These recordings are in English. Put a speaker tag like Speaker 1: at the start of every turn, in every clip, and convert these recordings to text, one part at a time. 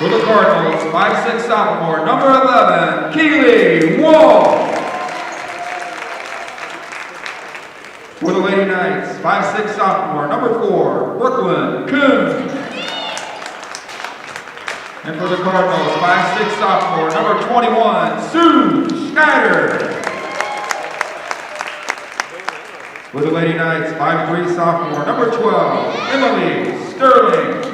Speaker 1: For the Cardinals, 5'6" sophomore, number 11, Keely Wall. For the Lady Knights, 5'6" sophomore, number 4, Brooklyn Kuhn. And for the Cardinals, 5'6" sophomore, number 21, Sue Schneider. For the Lady Knights, 5'3" sophomore, number 12, Emily Sterling.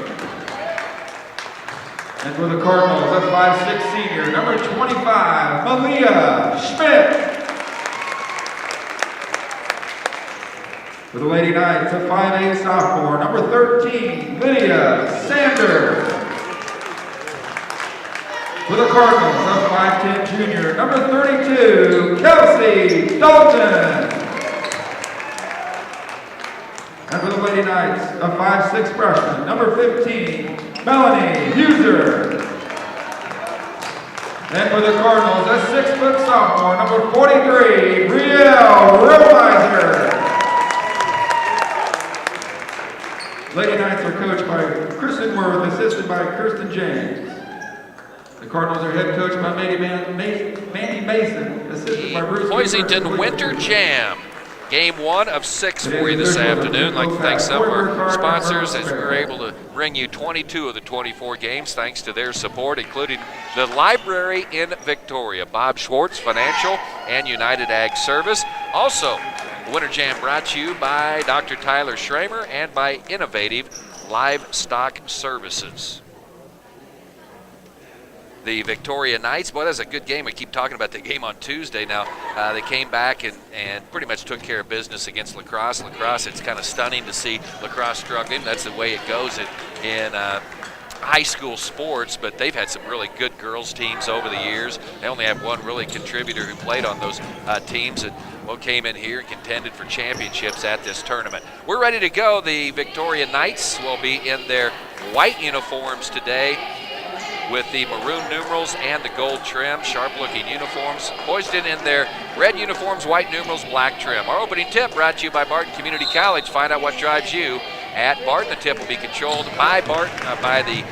Speaker 1: And for the Cardinals, a 5'6" senior, number 25, Malia Schmidt. For the Lady Knights, a 5'8" sophomore, number 13, Lydia Sander. For the Cardinals, a 5'10" junior, number 32, Kelsey Dalton. And for the Lady Knights, a 5'6" freshman, number 15, Melanie Huser. And for the Cardinals, a 6' sophomore, number 43, Brielle Romiser. Lady Knights are coached by Kristen Worth, assisted by Kirsten James. The Cardinals are head coached by Mandy Mason, assisted by Bruce.
Speaker 2: Hoisington Winter Jam. Game 1 of 6 for you this afternoon. I'd like to thank some of our sponsors as we were able to bring you 22 of the 24 games thanks to their support, including the Library in Victoria, Bob Schwartz Financial, and United Ag Service. Also, the Winter Jam brought to you by Dr. Tyler Schramer and by Innovative Livestock Services. The Victoria Knights, boy, that's a good game. We keep talking about the game on Tuesday now. They came back and pretty much took care of business against La Crosse. La Crosse, it's kind of stunning to see La Crosse struggling. That's the way it goes in high school sports, but they've had some really good girls teams over the years. They only have one really contributor who played on those teams and came in here and contended for championships at this tournament. We're ready to go. The Victoria Knights will be in their white uniforms today, with the maroon numerals and the gold trim, sharp-looking uniforms. Hoisington in their red uniforms, white numerals, black trim. Our opening tip brought to you by Barton Community College. Find out what drives you at Barton. The tip will be controlled by by the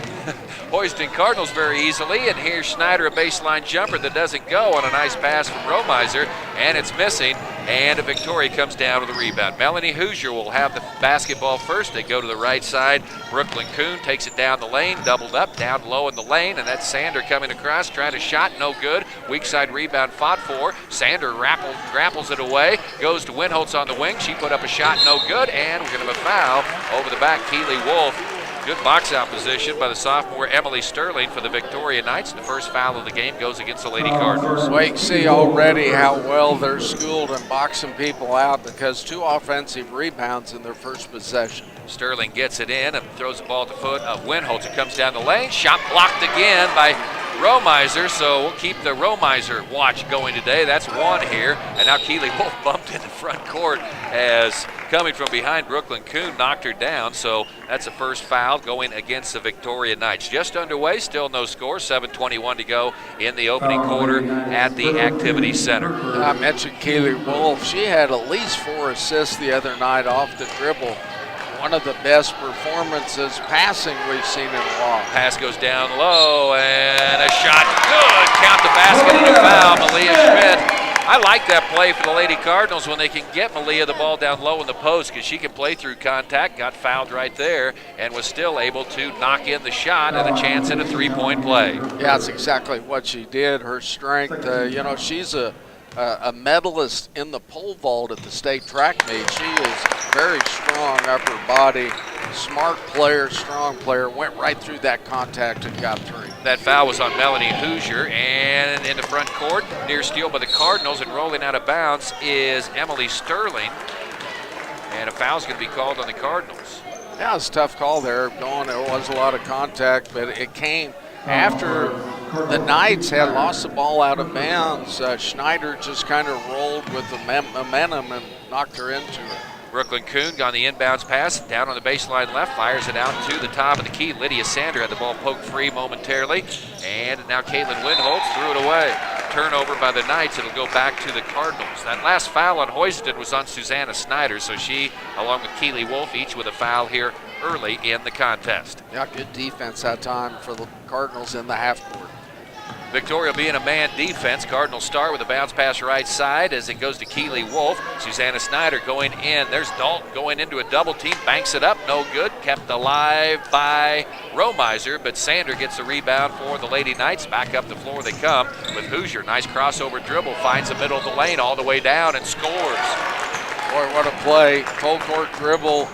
Speaker 2: Hoisington Cardinals very easily. And here's Schneider, a baseline jumper that doesn't go on a nice pass from Romiser, and it's missing. And Victoria comes down with the rebound. Melanie Hoosier will have the basketball first. They go to the right side. Brooklyn Kuhn takes it down the lane, doubled up, down low in the lane, and that's Sander coming across, trying to shot, no good. Weak side rebound fought for. Sander grapples it away, goes to Winholtz on the wing. She put up a shot, no good, and we're going to have a foul over the back. Keely Wolf. Good box out position by the sophomore Emily Sterling for the Victoria Knights. The first foul of the game goes against the Lady Cardinals.
Speaker 3: Well, you can see already how well they're schooled in boxing people out, because 2 offensive rebounds in their first possession.
Speaker 2: Sterling gets it in and throws the ball at the foot of Winholtz. It comes down the lane. Shot blocked again by Romiser, so we'll keep the Romiser watch going today. That's 1 here. And now Keely Wolf bumped in the front court as coming from behind Brooklyn Kuhn knocked her down. So that's a first foul going against the Victoria Knights. Just underway, still no score. 7:21 to go in the opening quarter at the Activity Center.
Speaker 3: I mentioned Keely Wolf. She had at least 4 assists the other night off the dribble. One of the best performances passing we've seen in a while.
Speaker 2: Pass goes down low, and a shot good. Count the basket and a foul. Malia Schmidt. I like that play for the Lady Cardinals when they can get Malia the ball down low in the post, because she can play through contact. Got fouled right there and was still able to knock in the shot and a chance at a 3-point play.
Speaker 3: Yeah, that's exactly what she did. Her strength, she's a medalist in the pole vault at the state track meet. She is very strong upper body, smart player, strong player, went right through that contact and got 3.
Speaker 2: That foul was on Melanie Hoosier, and in the front court, near steal by the Cardinals and rolling out of bounds is Emily Sterling, and a foul's going to be called on the Cardinals.
Speaker 3: Yeah, it's a tough call there. There was a lot of contact, but it came after the Knights had lost the ball out of bounds. Schneider just kind of rolled with the momentum and knocked her into it.
Speaker 2: Brooklyn Kuhn on the inbounds pass, down on the baseline left, fires it out to the top of the key. Lydia Sander had the ball poked free momentarily, and now Caitlin Winholtz threw it away. Turnover by the Knights. It'll go back to the Cardinals. That last foul on Hoisington was on Susanna Snyder, so she, along with Keely Wolf, each with a foul here early in the contest.
Speaker 3: Yeah, good defense that time for the Cardinals in the half court.
Speaker 2: Victoria being a man defense. Cardinals start with a bounce pass right side as it goes to Keely Wolf. Susanna Snyder going in. There's Dalton going into a double team. Banks it up. No good. Kept alive by Romiser, but Sander gets the rebound for the Lady Knights. Back up the floor they come with Hoosier. Nice crossover dribble. Finds the middle of the lane all the way down and scores.
Speaker 3: Boy, what a play. Full court dribble.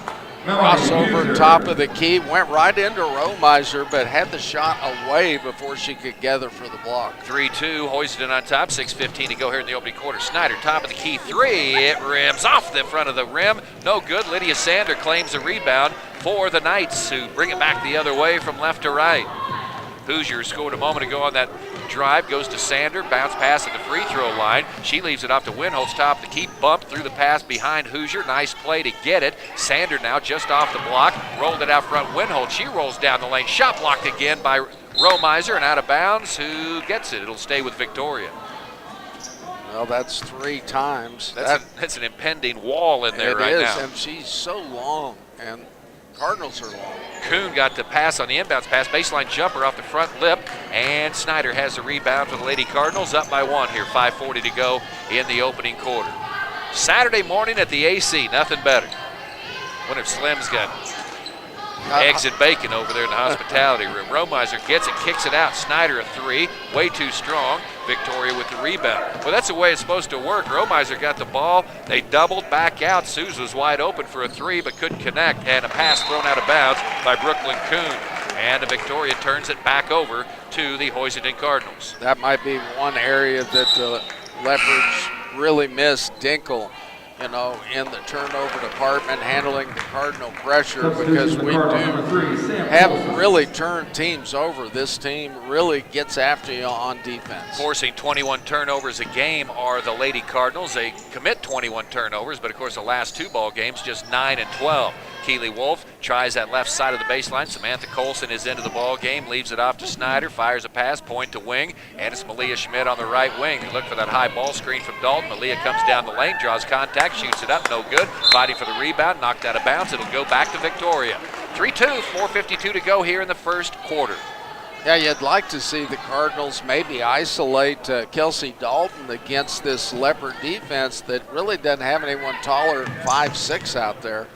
Speaker 3: Crossover, top of the key, went right into Romiser, but had the shot away before she could gather for the block.
Speaker 2: 3-2, Hoisington on top, 6:15 to go here in the opening quarter. Snyder, top of the key, three. It rims off the front of the rim. No good. Lydia Sander claims the rebound for the Knights, who bring it back the other way from left to right. Hoosier scored a moment ago on that drive, goes to Sander, bounce pass at the free throw line. She leaves it off to Winholtz, top of the key, bumped through the pass behind Hoosier. Nice play to get it. Sander now just off the block, rolled it out front. Winholtz, she rolls down the lane, shot blocked again by Romiser and out of bounds. Who gets it? It'll stay with Victoria.
Speaker 3: Well, that's 3 times.
Speaker 2: That's an impending wall in there right now.
Speaker 3: It is, and she's so long, and Cardinals are long.
Speaker 2: Kuhn got the pass on the inbounds pass, baseline jumper off the front lip, and Snyder has the rebound for the Lady Cardinals, up by 1 here, 5:40 to go in the opening quarter. Saturday morning at the AC, nothing better. Wonder if Slim's got eggs and bacon over there in the hospitality room. Romiser gets it, kicks it out. Snyder a 3, way too strong. Victoria with the rebound. Well, that's the way it's supposed to work. Romiser got the ball. They doubled back out. Suze was wide open for a 3, but couldn't connect. And a pass thrown out of bounds by Brooklyn Kuhn. And Victoria turns it back over to the Hoisington Cardinals.
Speaker 3: That might be one area that the Leopards really missed. Dinkel, you know, in the turnover department, handling the Cardinal pressure, because we have really turned teams over. This team really gets after you on defense.
Speaker 2: Forcing 21 turnovers a game are the Lady Cardinals. They commit 21 turnovers, but of course the last 2 ball games, just 9 and 12. Keely Wolf tries that left side of the baseline. Samantha Colson is into the ball game, leaves it off to Snyder, fires a pass, point to wing, and it's Malia Schmidt on the right wing. They look for that high ball screen from Dalton. Malia comes down the lane, draws contact, shoots it up, no good. Fighting for the rebound, knocked out of bounds. It'll go back to Victoria. 3-2, 4:52 to go here in the first quarter.
Speaker 3: Yeah, you'd like to see the Cardinals maybe isolate Kelsey Dalton against this Leopard defense that really doesn't have anyone taller than 5'6" out there.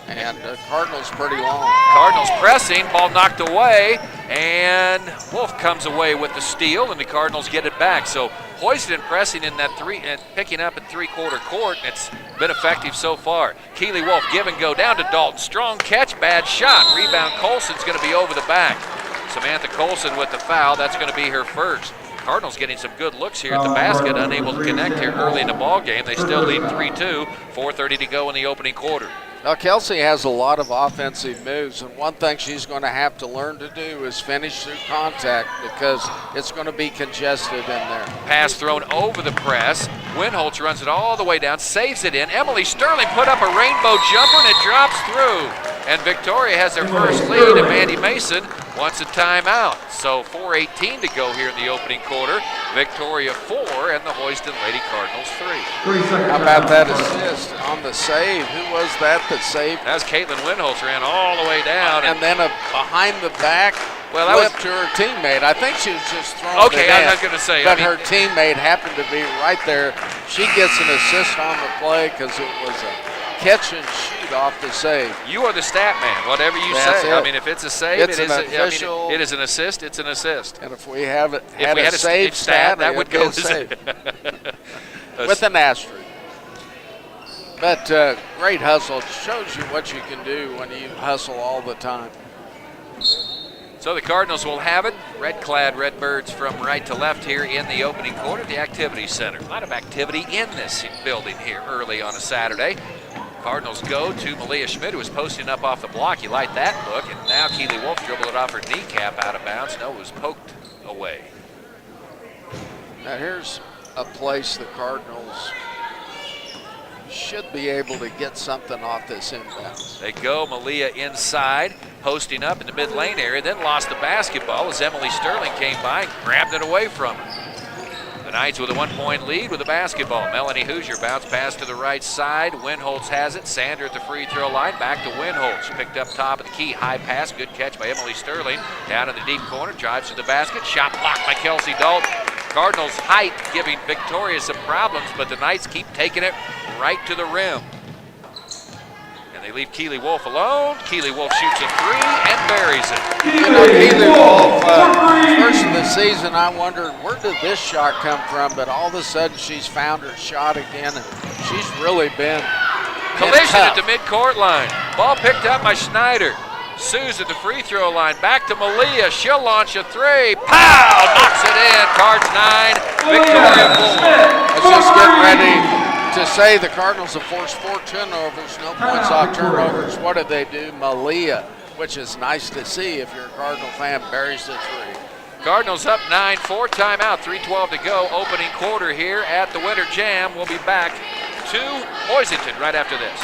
Speaker 3: And Cardinals pretty long.
Speaker 2: Cardinals pressing, ball knocked away, and Wolf comes away with the steal, and the Cardinals get it back. So Hoisington pressing in that 3 and picking up in three-quarter court. It's been effective so far. Keely Wolf give and go down to Dalton. Strong catch, bad shot. Rebound Colson's going to be over the back. Samantha Colson with the foul. That's going to be her first. Cardinals getting some good looks here at the basket, unable to connect here early in the ball game. They still lead 3-2, 4:30 to go in the opening quarter.
Speaker 3: Now, Kelsey has a lot of offensive moves, and one thing she's going to have to learn to do is finish through contact, because it's going to be congested in there.
Speaker 2: Pass thrown over the press. Winholtz runs it all the way down, saves it in. Emily Sterling put up a rainbow jumper, and it drops through. And Victoria has their first lead, and Mandy Mason wants a timeout. So 4:18 to go here in the opening quarter. Victoria 4 and the Hoisington Lady Cardinals 3.
Speaker 3: How about that assist on the save? Who was that saved?
Speaker 2: That's Caitlin Winholtz, ran all the way down.
Speaker 3: And then a behind the back flip to her teammate. I think she was just throwing
Speaker 2: it in. I was going to say.
Speaker 3: But her teammate happened to be right there. She gets an assist on the play because it was a catch and shoot off the save.
Speaker 2: You are the stat man, whatever you say. I mean, if it's a save,
Speaker 3: it
Speaker 2: is an assist, it's an assist.
Speaker 3: And if we have it,
Speaker 2: if we had a save stat, that would go
Speaker 3: save. With an asterisk. But great hustle. It shows you what you can do when you hustle all the time.
Speaker 2: So the Cardinals will have it. Red-clad Redbirds from right to left here in the opening quarter, the Activity Center. A lot of activity in this building here early on a Saturday. Cardinals go to Malia Schmidt, who was posting up off the block. You like that look. And now Keely Wolf dribbled it off her kneecap out of bounds. No, it was poked away.
Speaker 3: Now here's a place the Cardinals should be able to get something off this inbounds.
Speaker 2: They go Malia inside, posting up in the mid lane area, then lost the basketball as Emily Sterling came by and grabbed it away from her. The Knights with a 1-point lead with the basketball. Melanie Hoosier bounce pass to the right side. Winholtz has it. Sander at the free throw line. Back to Winholtz. Picked up top of the key. High pass. Good catch by Emily Sterling. Down in the deep corner. Drives to the basket. Shot blocked by Kelsey Dalton. Cardinals' height giving Victoria some problems, but the Knights keep taking it right to the rim. And they leave Keely Wolf alone. Keely Wolf shoots a three and buries it.
Speaker 3: You know, Keely Wolf, first of the season, I wondered where did this shot come from, but all of a sudden she's found her shot again, and she's really been
Speaker 2: Collision at
Speaker 3: tough.
Speaker 2: the midcourt line. Ball picked up by Schneider. Sue's at the free throw line. Back to Malia. She'll launch a three. Pow! Knocks it in. Cards 9. Victoria 4.
Speaker 3: I was just getting ready to say the Cardinals have forced 4 turnovers, no points off turnovers. What did they do? Malia, which is nice to see if you're a Cardinal fan, buries the three.
Speaker 2: Cardinals up 9-4. Timeout. 3:12 to go. Opening quarter here at the Winter Jam. We'll be back to Hoisington right after this.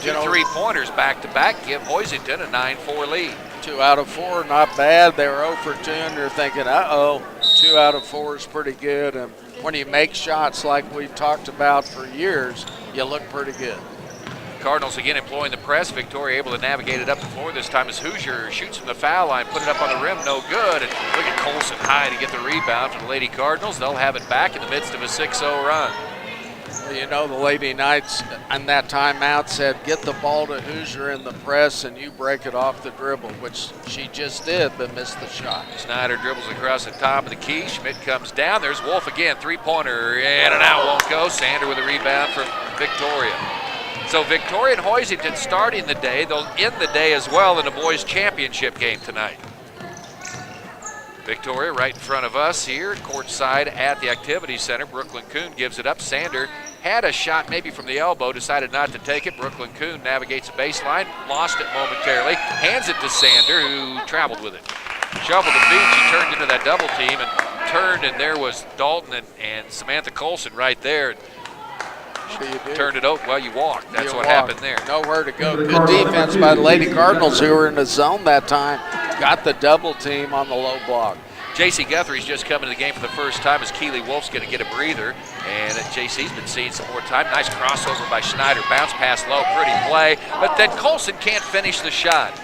Speaker 2: Two 3-pointers back-to-back give Hoisington a 9-4 lead.
Speaker 3: 2 out of 4, not bad. They were 0 for 2, and they're thinking, uh-oh, 2 out of 4 is pretty good. And when you make shots like we've talked about for years, you look pretty good.
Speaker 2: Cardinals again employing the press. Victoria able to navigate it up the floor. This time as Hoosier shoots from the foul line, put it up on the rim, no good. And look at Colson high to get the rebound for the Lady Cardinals. They'll have it back in the midst of a 6-0 run.
Speaker 3: You know, the Lady Knights on that timeout said, get the ball to Hoosier in the press and you break it off the dribble, which she just did, but missed the shot.
Speaker 2: Snyder dribbles across the top of the key. Schmidt comes down. There's Wolf again. 3-pointer in and out, won't go. Sander with a rebound from Victoria. So Victoria and Hoisington starting the day. They'll end the day as well in the boys' championship game tonight. Victoria right in front of us here, courtside at the Activity Center. Brooklyn Kuhn gives it up. Sander had a shot maybe from the elbow, decided not to take it. Brooklyn Kuhn navigates the baseline, lost it momentarily, hands it to Sander, who traveled with it. Shoveled the feet, she turned into that double team and turned, and there was Dalton and Samantha Colson right there. Turned it over. Well, you walked. That's what happened there.
Speaker 3: Nowhere to go. Good defense by the Lady Cardinals, who were in the zone that time. Got the double team on the low block.
Speaker 2: J.C. Guthrie's just coming to the game for the first time as Keely Wolf's going to get a breather. And J.C.'s been seeing some more time. Nice crossover by Schneider. Bounce pass low. Pretty play. But then Colson can't finish the shot.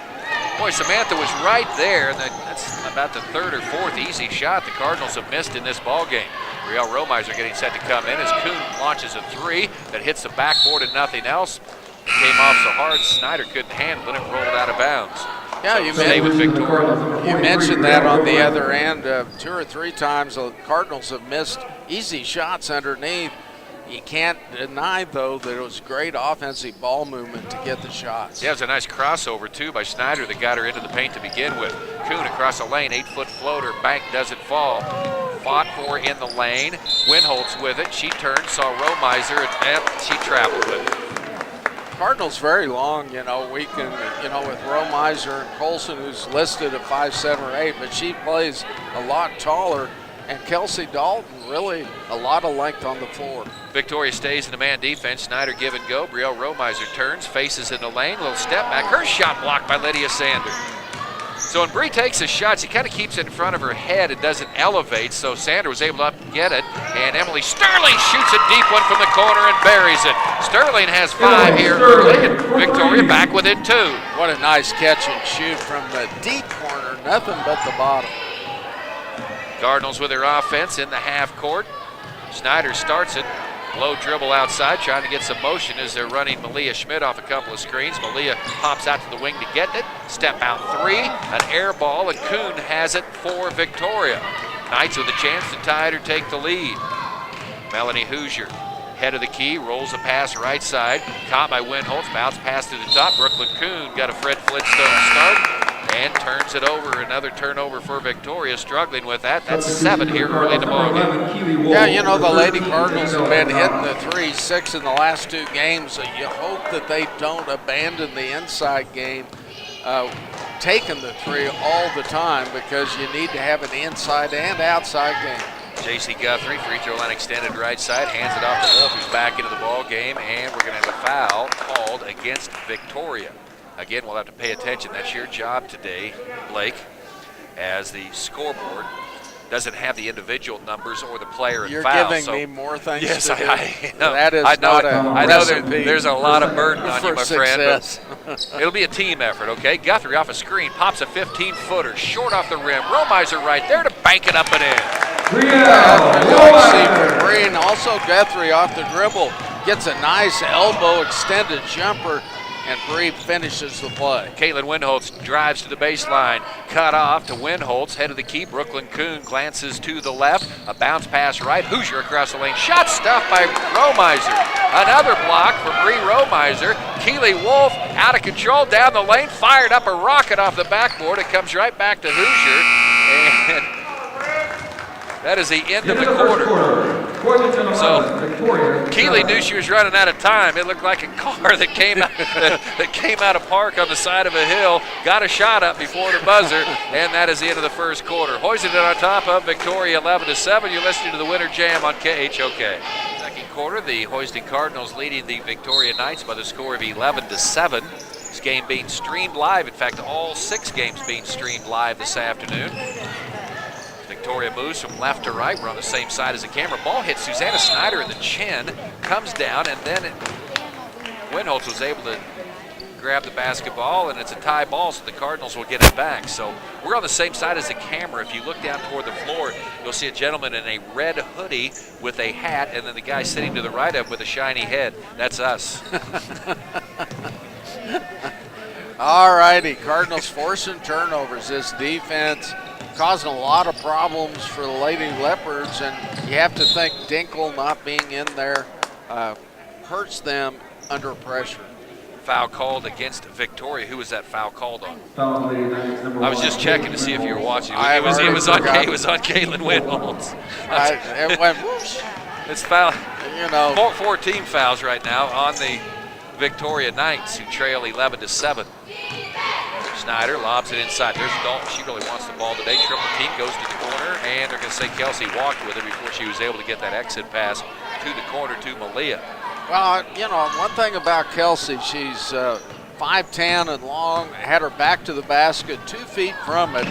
Speaker 2: Boy, Samantha was right there. That's about the third or fourth easy shot the Cardinals have missed in this ball game. Riel Romiser getting set to come in as Kuhn launches a three that hits the backboard and nothing else. It came off so hard, Snyder couldn't handle it and rolled out of bounds.
Speaker 3: Yeah, you mentioned that on the other end. 2 or 3 times the Cardinals have missed easy shots underneath. You can't deny, though, that it was great offensive ball movement to get the shots.
Speaker 2: Yeah, it was a nice crossover, too, by Schneider that got her into the paint to begin with. Kuhn across the lane, 8-foot floater, bank doesn't fall. Fought for in the lane. Winholtz with it. She turned, saw Romiser, and she traveled with it.
Speaker 3: Cardinals very long, we can, with Romiser and Colson, who's listed at 5'7" or 8", but she plays a lot taller. And Kelsey Dalton, really a lot of length on the floor.
Speaker 2: Victoria stays in the man defense. Snyder give and go. Brielle Romiser turns, faces in the lane, little step back. Her shot blocked by Lydia Sander. So when Bree takes a shot, she kind of keeps it in front of her head. It doesn't elevate, so Sander was able to up and get it. And Emily Sterling shoots a deep one from the corner and buries it. Sterling has 5 here early, and Victoria back with it 2.
Speaker 3: What a nice catch and shoot from the deep corner, nothing but the bottom.
Speaker 2: Cardinals with their offense in the half court. Schneider starts it. Low dribble outside, trying to get some motion as they're running Malia Schmidt off a couple of screens. Malia pops out to the wing to get it. Step out 3, an air ball, and Kuhn has it for Victoria. Knights with a chance to tie it or take the lead. Melanie Hoosier, head of the key, rolls a pass right side. Caught by Winholtz, bounce pass to the top. Brooklyn Kuhn got a Fred Flintstone start. And turns it over. Another turnover for Victoria, struggling with that. That's 7 here early in the ballgame.
Speaker 3: Yeah, the Lady Cardinals have been hitting the 3, 6 in the last 2 games. So you hope that they don't abandon the inside game, taking the 3 all the time, because you need to have an inside and outside game.
Speaker 2: J.C. Guthrie, free throw line extended right side, hands it off to Wolf, who's back into the ball game, and we're going to have a foul called against Victoria. Again, we'll have to pay attention. That's your job today, Blake, as the scoreboard doesn't have the individual numbers or the player and
Speaker 3: You're
Speaker 2: foul.
Speaker 3: giving
Speaker 2: So
Speaker 3: me more things
Speaker 2: yes,
Speaker 3: to do.
Speaker 2: I know.
Speaker 3: That is
Speaker 2: I know
Speaker 3: not
Speaker 2: that.
Speaker 3: a
Speaker 2: I know
Speaker 3: recipe
Speaker 2: there's a lot of burden on you,
Speaker 3: for
Speaker 2: my friend.
Speaker 3: success.
Speaker 2: It'll be a team effort, okay? Guthrie off a screen, pops a 15-footer, short off the rim. Romiser right there to bank it up and in.
Speaker 3: Guthrie from Green. Also Guthrie off the dribble gets a nice elbow extended jumper, and Bree finishes the play.
Speaker 2: Caitlin Winholtz drives to the baseline, cut off to Winholtz, head of the key. Brooklyn Kuhn glances to the left, a bounce pass right. Hoosier across the lane, shot stuffed by Romiser. Another block for Bree Romiser. Keely Wolf out of control down the lane, fired up a rocket off the backboard. It comes right back to Hoosier, and that is the end of the quarter. So Keely knew she was running out of time. It looked like a car that came out of park on the side of a hill, got a shot up before the buzzer, and that is the end of the first quarter. Hoisington on top of Victoria 11-7. You're listening to the Winter Jam on KHOK. Second quarter, the Hoisington Cardinals leading the Victoria Knights by the score of 11-7. This game being streamed live. In fact, all 6 games being streamed live this afternoon. Victoria moves from left to right. We're on the same side as the camera. Ball hits Susanna Snyder in the chin, comes down, and then Winholtz was able to grab the basketball, and it's a tie ball, so the Cardinals will get it back. So we're on the same side as the camera. If you look down toward the floor, you'll see a gentleman in a red hoodie with a hat, and then the guy sitting to the right of him with a shiny head. That's us.
Speaker 3: All righty, Cardinals forcing turnovers. This defense causing a lot of problems for the Lady Leopards, and you have to think Dinkle not being in there hurts them under pressure.
Speaker 2: Foul called against Victoria. Who was that foul called on? I was just checking to see if you were watching. It was on Caitlin Winholtz.
Speaker 3: It went whoosh.
Speaker 2: It's foul.
Speaker 3: You know,
Speaker 2: 4 team fouls right now on the Victoria Knights, who trail 11-7. Snyder lobs it inside. There's Dalton. She really wants the ball today. Triple team goes to the corner, and they're going to say Kelsey walked with it before she was able to get that exit pass to the corner to Malia.
Speaker 3: well, you know, one thing about Kelsey, she's 5'10" and long, had her back to the basket, 2 feet from it.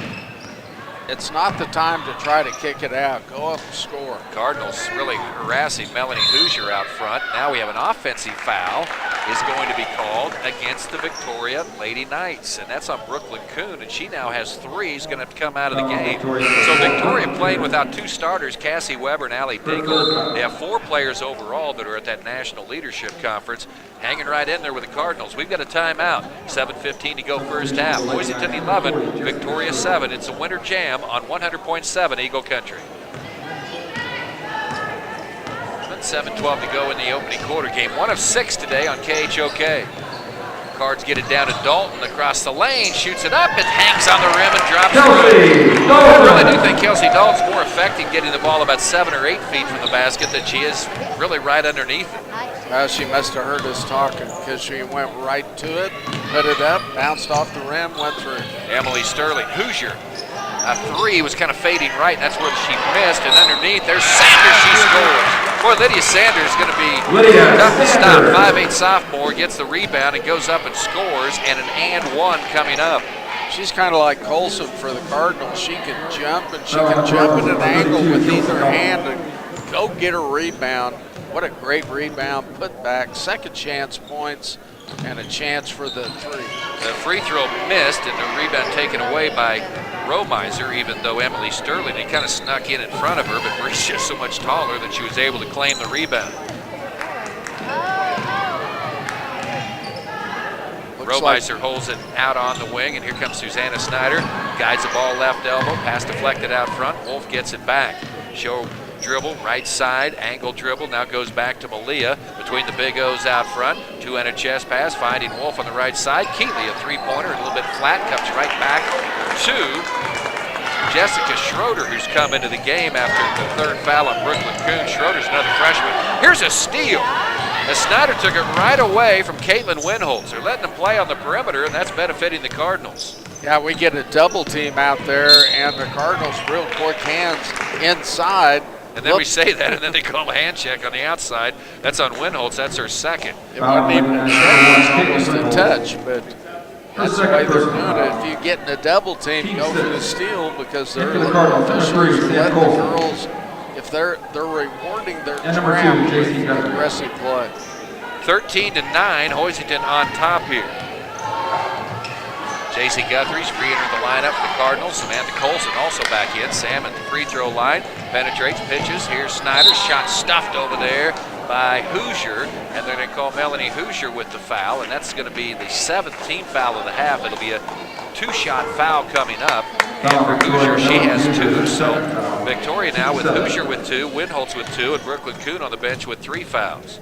Speaker 3: It's not the time to try to kick it out. Go up and score.
Speaker 2: Cardinals really harassing Melanie Hoosier out front. Now we have an offensive foul is going to be called against the Victoria Lady Knights, and that's on Brooklyn Kuhn, and she now has 3. He's going to have to come out of the game. So Victoria playing without 2 starters, Cassie Weber and Allie Dingle. They have 4 players overall that are at that National Leadership Conference, hanging right in there with the Cardinals. We've got a timeout. 7:15 to go first half. Hoisington 11, Victoria 7. It's a Winter Jam on 100.7 Eagle Country. 7:12 to go in the opening quarter. Game 1 of 6 today on KHOK. Cards get it down to Dalton across the lane, shoots it up, it hangs on the rim and drops it. I really do think Kelsey Dalton's more effective getting the ball about 7 or 8 feet from the basket than she is really right underneath it.
Speaker 3: Well, she must have heard us talking, because she went right to it, put it up, bounced off the rim, went through.
Speaker 2: Emily Sterling, Hoosier. A 3 was kind of fading right, and that's where she missed. And underneath, there's Sanders, she scores. Boy, Lydia Sanders is going to be tough to stop. 5'8" sophomore, gets the rebound and goes up and scores, and an and 1 coming up.
Speaker 3: She's kind of like Colson for the Cardinals. She can jump, and she can jump at an angle with either hand and go get a rebound. What a great rebound, put back, second chance points, and a chance for the 3.
Speaker 2: The free throw missed, and the rebound taken away by Romiser, even though Emily Sterling, he kind of snuck in front of her, but Bree's just so much taller that she was able to claim the rebound. Romiser holds it out on the wing, and here comes Susanna Snyder. Guides the ball left elbow, pass deflected out front. Wolf gets it back. Show dribble, right side, angle dribble, now goes back to Malia between the big O's out front. 2-handed chest pass, finding Wolf on the right side. Keeley, a 3-pointer, a little bit flat, comes right back to Jessica Schroeder, who's come into the game after the 3rd foul on Brooklyn Kuhn. Schroeder's another freshman. Here's a steal. As Snyder took it right away from Caitlin Winholtz. They're letting them play on the perimeter, and that's benefiting the Cardinals.
Speaker 3: Yeah, we get a double team out there, and the Cardinals real quick hands inside.
Speaker 2: And then we say that, and then they call a hand check on the outside. That's on Winholtz. That's her 2nd.
Speaker 3: It wasn't even a check. It was almost a touch, but That's the way they're doing it. If you get in a double team, go for the steal because they're officials let the girls, if they're rewarding their trap with aggressive play.
Speaker 2: 13-9, Hoisington on top here. J.C. Guthrie's re-entered the lineup for the Cardinals. Samantha Colson also back in. Sam at the free throw line. Penetrates, pitches. Here's Snyder. Shot stuffed over there by Hoosier. And they're going to call Melanie Hoosier with the foul. And that's going to be the 7th team foul of the half. It'll be a 2-shot foul coming up. And for Hoosier, she has 2. So Victoria now with Hoosier with 2, Winholtz with 2, and Brooklyn Kuhn on the bench with 3 fouls.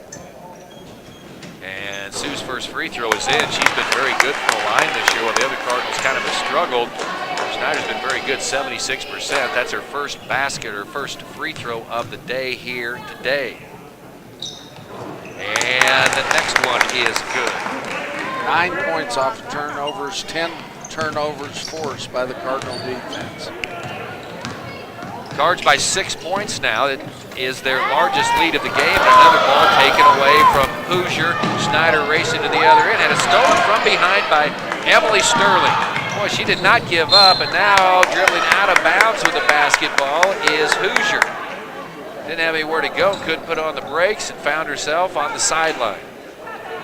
Speaker 2: And Sue's first free throw is in. She's been very good from the line this year while the other Cardinals kind of have struggled. Schneider's been very good, 76%. That's her first basket, her first free throw of the day here today. And the next one is good.
Speaker 3: 9 points off of turnovers, 10 turnovers forced by the Cardinal defense.
Speaker 2: Cards by 6 points now. It is their largest lead of the game. Another ball taken away from Hoosier. Schneider racing to the other end, and it's stolen from behind by Emily Sterling. Boy, she did not give up, and now dribbling out of bounds with the basketball is Hoosier. Didn't have anywhere to go, couldn't put on the brakes, and found herself on the sideline.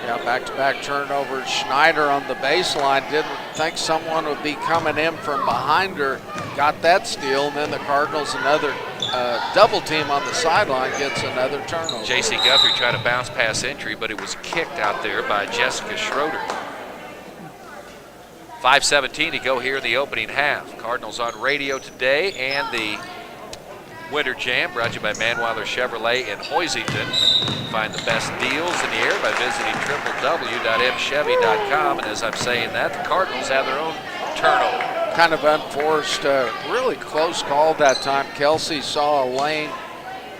Speaker 3: Yeah, back-to-back turnovers. Schneider on the baseline didn't think someone would be coming in from behind her. Got that steal, and then the Cardinals, another double team on the sideline, gets another turnover.
Speaker 2: J.C. Guthrie tried to bounce pass entry, but it was kicked out there by Jessica Schroeder. 5:17 to go here in the opening half. Cardinals on radio today, and the Winter Jam brought to you by Manweiler Chevrolet in Hoisington. Find the best deals in the air by visiting www.mchevy.com. And as I'm saying that, the Cardinals have their own turnover.
Speaker 3: Kind of unforced, really close call that time. Kelsey saw a lane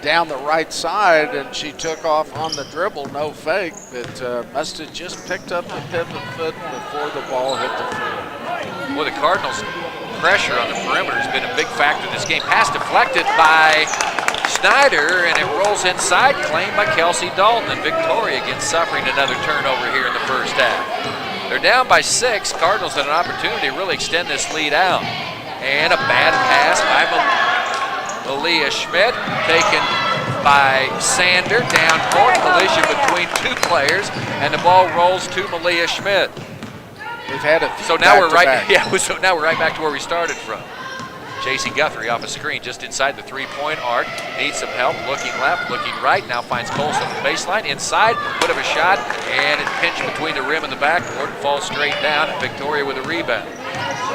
Speaker 3: down the right side, and she took off on the dribble, no fake, but must have just picked up the pivot foot before the ball hit the floor.
Speaker 2: Well, the Cardinals' pressure on the perimeter has been a big factor in this game. Pass deflected by Snyder, and it rolls inside, claimed by Kelsey Dalton, and Victoria again suffering another turnover here in the first half. They're down by 6. Cardinals had an opportunity to really extend this lead out. And a bad pass by Malia Schmidt, taken by Sander, down court, collision between 2 players, and the ball rolls to Malia Schmidt.
Speaker 3: We've had a few
Speaker 2: so now we're right.
Speaker 3: back.
Speaker 2: Yeah, so now we're right back to where we started from. J.C. Guthrie off a screen just inside the 3-point arc. Needs some help. Looking left, looking right. Now finds Colson on the baseline. Inside, bit of a shot, and it pinched between the rim and the backboard. Falls straight down, and Victoria with a rebound.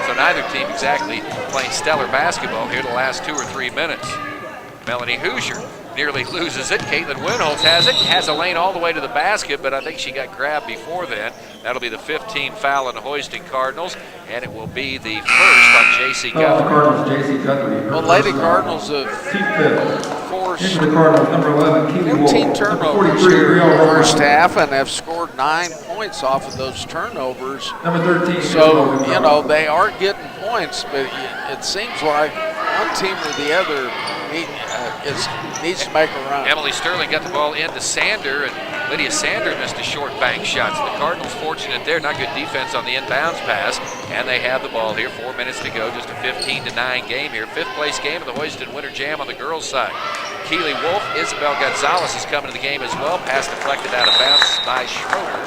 Speaker 2: So neither team exactly playing stellar basketball here the last 2 or 3 minutes. Melanie Hoosier nearly loses it. Caitlin Winholtz has it. Has a lane all the way to the basket, but I think she got grabbed before then. That'll be the 15th foul on the Hoisting Cardinals, and it will be the first on J.C. Guthrie.
Speaker 1: Cardinals, J.C. Guthrie.
Speaker 3: Well, Lady Cardinals have forced
Speaker 1: the Cardinals, number 11,
Speaker 3: 14 turnovers here in the first half and have scored 9 points off of those turnovers.
Speaker 1: Number 13.
Speaker 3: So, you know, they are getting points, but it seems like one team or the other needs to make a run.
Speaker 2: Emily Sterling got the ball into Sander, and Lydia Sander missed a short bank shot. So the Cardinals fortunate there, not good defense on the inbounds pass, and they have the ball here. 4 minutes to go, just a 15-9 game here. 5th place game of the Hoisington Winter Jam on the girls' side. Keely Wolf, Isabel Gonzalez is coming to the game as well. Pass deflected out of bounds by Schroeder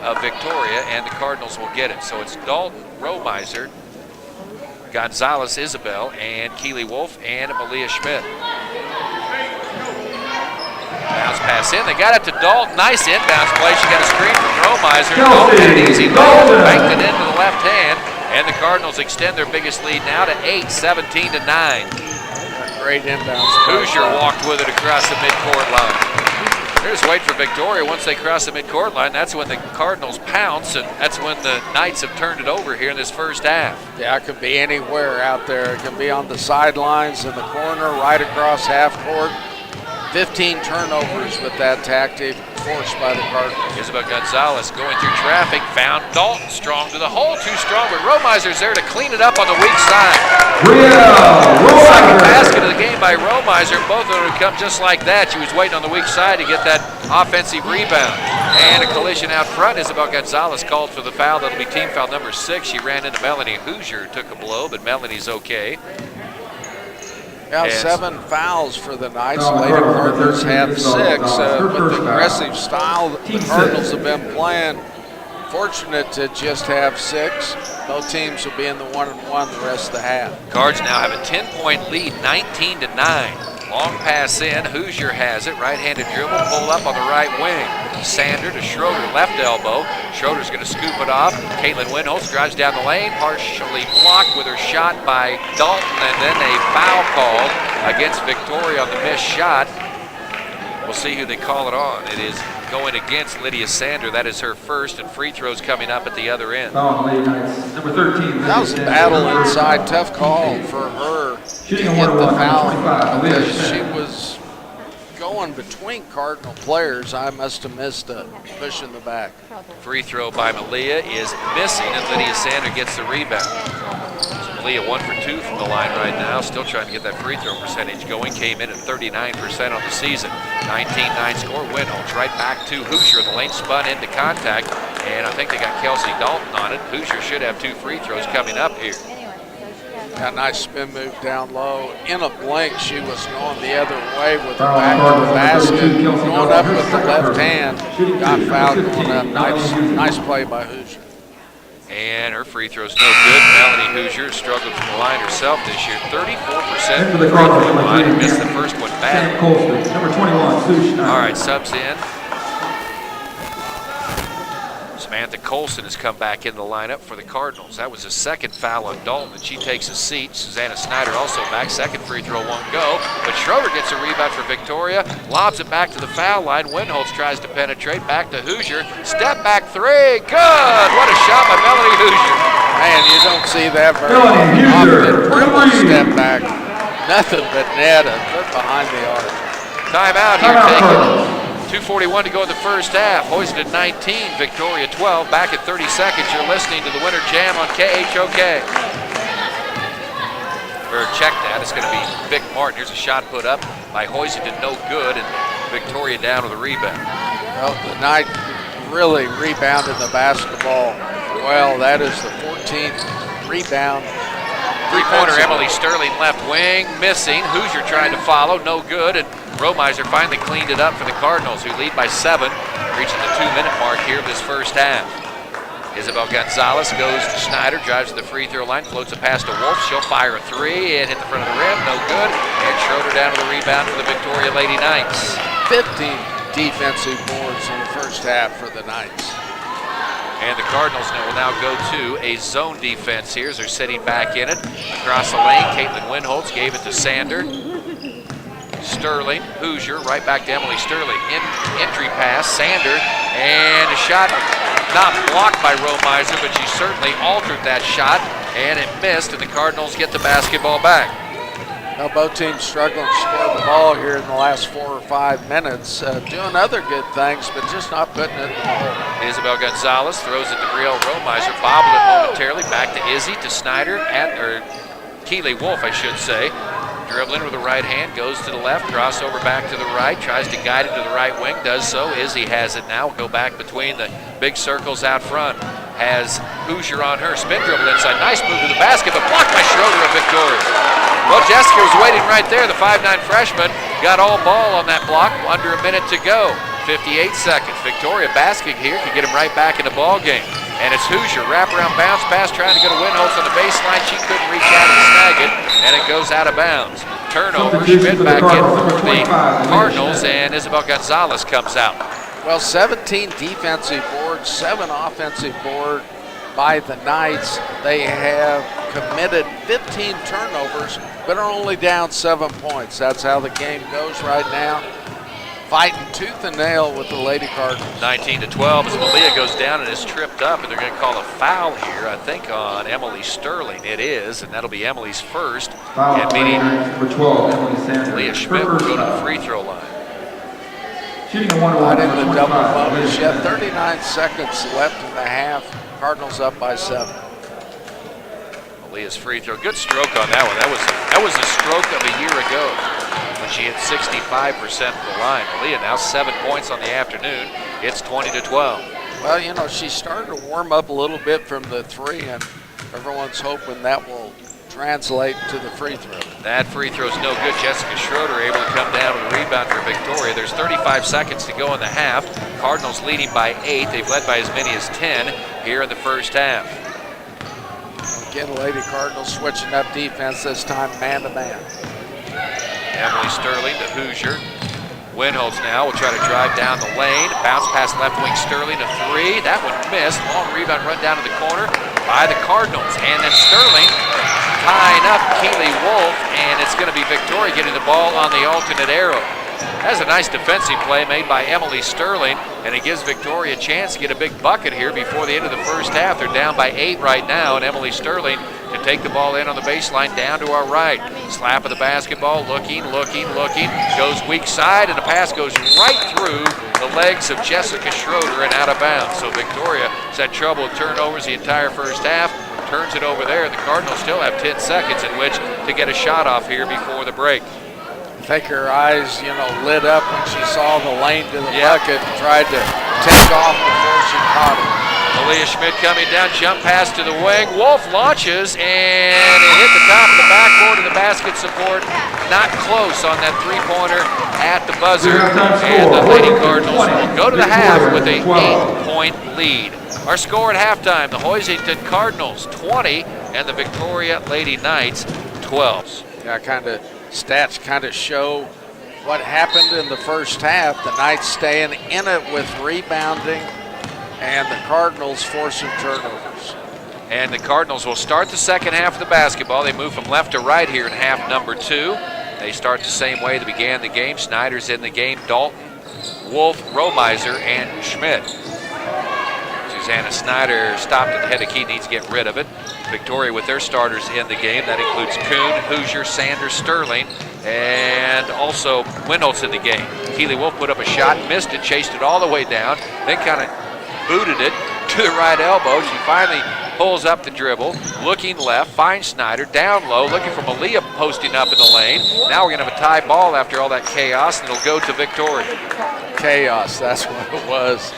Speaker 2: of Victoria, and the Cardinals will get it. So it's Dalton, Romiser, Gonzalez, Isabel, and Keely Wolf, and Malia Schmidt. Bounce pass in. They got it to Dalton. Nice inbounds play. She got a screen from Romiser. Dalton had an easy layup, banked it into the left hand, and the Cardinals extend their biggest lead now to 8, 17-9.
Speaker 3: Great inbounds.
Speaker 2: Hoosier walked with it across the midcourt line. They're just waiting for Victoria. Once they cross the midcourt line, that's when the Cardinals pounce, and that's when the Knights have turned it over here in this first half.
Speaker 3: Yeah, it could be anywhere out there. It can be on the sidelines, in the corner, right across half court. 15 turnovers with that tactic forced by the Cardinals.
Speaker 2: Isabel Gonzalez going through traffic, found Dalton strong to the hole, too strong, but Romiser's there to clean it up on the weak side. Second basket of the game by by Romiser. Both of them would come just like that. She was waiting on the weak side to get that offensive rebound. And a collision out front. Isabel Gonzalez called for the foul. That'll be team foul number 6. She ran into Melanie Hoosier, took a blow, but Melanie's okay.
Speaker 3: Yeah, 7 fouls for the Knights. Lady Cardinals have 6. With the aggressive style that the Cardinals have been playing, fortunate to just have 6. Both teams will be in the 1-and-1 the rest of the half.
Speaker 2: Cards now have a 10-point lead, 19-9. Long pass in, Hoosier has it. Right-handed dribble, pull up on the right wing. Sander to Schroeder, left elbow. Schroeder's going to scoop it off. Caitlin Winholtz drives down the lane, partially blocked with her shot by Dalton, and then a foul called against Victoria on the missed shot. We'll see who they call it on. It is going against Lydia Sander. That is her first, and free throws coming up at the other end.
Speaker 1: Number 13.
Speaker 3: That was a battle inside. Tough call for her to get the foul because she was going between Cardinal players. I must have missed a push in the back.
Speaker 2: Free throw by Malia is missing, and Lydia Sander gets the rebound. So Malia 1 for 2 from the line right now, still trying to get that free throw percentage going. Came in at 39% on the season. 19-9 score. Winholtz right back to Hoosier. The lane spun into contact, and I think they got Kelsey Dalton on it. Hoosier should have 2 free throws coming up here.
Speaker 3: A nice spin move down low. In a blink, she was going the other way with her back to the basket. Going up with the left hand. Got fouled going up. Nice play by Hoosier.
Speaker 2: And her free throw's no good. Melanie Hoosier struggled from the line herself this year. 34% from the free throw line. Missed the first one bad.
Speaker 1: Number 21, Sue Schneider.
Speaker 2: All right, subs in. Samantha Colson has come back in the lineup for the Cardinals. That was a second foul on Dalton, and she takes a seat. Susanna Snyder also back. Second free throw won't go, but Schroeder gets a rebound for Victoria. Lobs it back to the foul line. Winholtz tries to penetrate. Back to Hoosier. Step back 3. Good! What a shot by Melanie Hoosier.
Speaker 3: Man, you don't see that very often. Dribble step back. Nothing but net, a foot behind the arc.
Speaker 2: Timeout here taken. 2:41 to go in the first half. Hoisington 19, Victoria 12. Back at 30 seconds. You're listening to the Winter Jam on KHOK. Or check that. It's going to be Vic Martin. Here's a shot put up by Hoisington. No good. And Victoria down with the rebound.
Speaker 3: Well, the Knight really rebounded the basketball well. That is the 14th rebound.
Speaker 2: Three-pointer Emily Sterling left wing. Missing. Hoosier trying to follow. No good. And Romiser finally cleaned it up for the Cardinals, who lead by 7, reaching the 2-minute mark here of this first half. Isabel Gonzalez goes to Schneider, drives to the free throw line, floats a pass to Wolf. She'll fire a 3 and hit the front of the rim. No good. And Schroeder down to the rebound for the Victoria Lady Knights.
Speaker 3: 15 defensive boards in the first half for the Knights.
Speaker 2: And the Cardinals will now go to a zone defense here as they're sitting back in it. Across the lane, Caitlin Winholtz gave it to Sander. Sterling, Hoosier, right back to Emily Sterling. Entry pass, Sander, and a shot not blocked by Romiser, but she certainly altered that shot, and it missed, and the Cardinals get the basketball back.
Speaker 3: Now both teams struggling to score the ball here in the last 4 or 5 minutes, doing other good things, but just not putting it in the hole.
Speaker 2: Isabel Gonzalez throws it to Brielle Romiser, bobbled it momentarily, back to Izzy, to Snyder, or Keeley Wolf, I should say. Dribbling with the right hand, goes to the left, crossover back to the right, tries to guide it to the right wing, does so. Izzy has it now, go back between the big circles out front. Has Hoosier on her, spin dribble inside, nice move to the basket, but blocked by Schroeder of Victoria. Well, Jessica was waiting right there, the 5'9" freshman, got all ball on that block, under a minute to go. 58 seconds, Victoria basking here, can get him right back in the ball game. And it's Hoosier, wraparound bounce pass, trying to go to Winholtz on the baseline. She couldn't reach out and snag it, and it goes out of bounds. Turnover, Schmidt back in for the Cardinals, and Isabel Gonzalez comes out.
Speaker 3: Well, 17 defensive boards, 7 offensive board by the Knights. They have committed 15 turnovers, but are only down 7 points. That's how the game goes right now. Fighting tooth and nail with the Lady Cardinals.
Speaker 2: 19-12 as Malia goes down and is tripped up, and they're going to call a foul here, I think, on Emily Sterling. It is, and that'll be Emily's first.
Speaker 1: Foul
Speaker 2: and meaning
Speaker 1: number 12, Emily Sander.
Speaker 2: Leah Schmidt will go to the free throw line.
Speaker 1: Shooting a 1-1.
Speaker 3: Not in the double bonus yet. 39 seconds left in the half. Cardinals up by 7.
Speaker 2: Malia's free throw. Good stroke on that one. That was a stroke of a year ago. when she hit 65% of the line. Malia now 7 points on the afternoon. It's 20-12.
Speaker 3: Well, you know, she started to warm up a little bit from the three, and everyone's hoping that will translate to the free throw.
Speaker 2: That free throw's no good. Jessica Schroeder able to come down with a rebound for Victoria. There's 35 seconds to go in the half. Cardinals leading by 8. They've led by as many as 10 here in the first half.
Speaker 3: Again, Lady Cardinals switching up defense, this time man-to-man.
Speaker 2: Emily Sterling to Hoosier. Winholtz now will try to drive down the lane. Bounce pass left wing Sterling to 3. That one missed. Long rebound run down to the corner by the Cardinals. And then Sterling tying up Keely Wolf, and it's going to be Victoria getting the ball on the alternate arrow. That's a nice defensive play made by Emily Sterling, and it gives Victoria a chance to get a big bucket here before the end of the first half. They're down by 8 right now, and Emily Sterling can take the ball in on the baseline down to our right. Slap of the basketball, looking, goes weak side, and the pass goes right through the legs of Jessica Schroeder and out of bounds. So Victoria has had trouble with turnovers the entire first half, turns it over there. The Cardinals still have 10 seconds in which to get a shot off here before the break.
Speaker 3: I think her eyes, you know, lit up when she saw the lane to the bucket and tried to take off before she caught it.
Speaker 2: Malia Schmidt coming down, jump pass to the wing. Wolf launches, and it hit the top of the backboard of the basket support. Not close on that three-pointer at the buzzer. And the Lady Cardinals will go to the half with a 8-point lead. Our score at halftime, the Hoisington Cardinals 20 and the Victoria Lady Knights 12.
Speaker 3: Yeah, stats kind of show what happened in the first half. The Knights staying in it with rebounding, and the Cardinals forcing turnovers.
Speaker 2: And the Cardinals will start the second half of the basketball. They move from left to right here in half number 2. They start the same way they began the game. Snyder's in the game. Dalton, Wolf, Romiser, and Schmidt. Susanna Snyder stopped at the head of key, needs to get rid of it. Victoria with their starters in the game. That includes Kuhn, Hoosier, Sanders, Sterling, and also Winholtz in the game. Keely Wolf put up a shot, missed it, chased it all the way down, then kind of booted it to the right elbow. She finally pulls up the dribble, looking left, finds Snyder, down low, looking for Malia posting up in the lane. Now we're going to have a tie ball after all that chaos, and it'll go to Victoria.
Speaker 3: Chaos, that's what it was.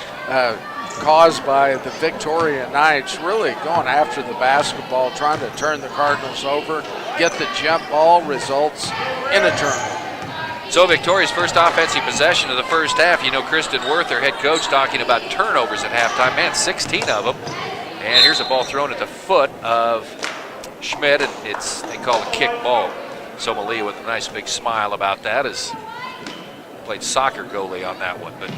Speaker 3: Caused by the Victoria Knights really going after the basketball, trying to turn the Cardinals over, get the jump ball, results in a turnover.
Speaker 2: So Victoria's first offensive possession of the first half. You know, Kristen Worth, their head coach, talking about turnovers at halftime. Man, 16 of them. And here's a ball thrown at the foot of Schmidt, and they call it a kick ball. So Malia with a nice big smile about that, as played soccer goalie on that one, but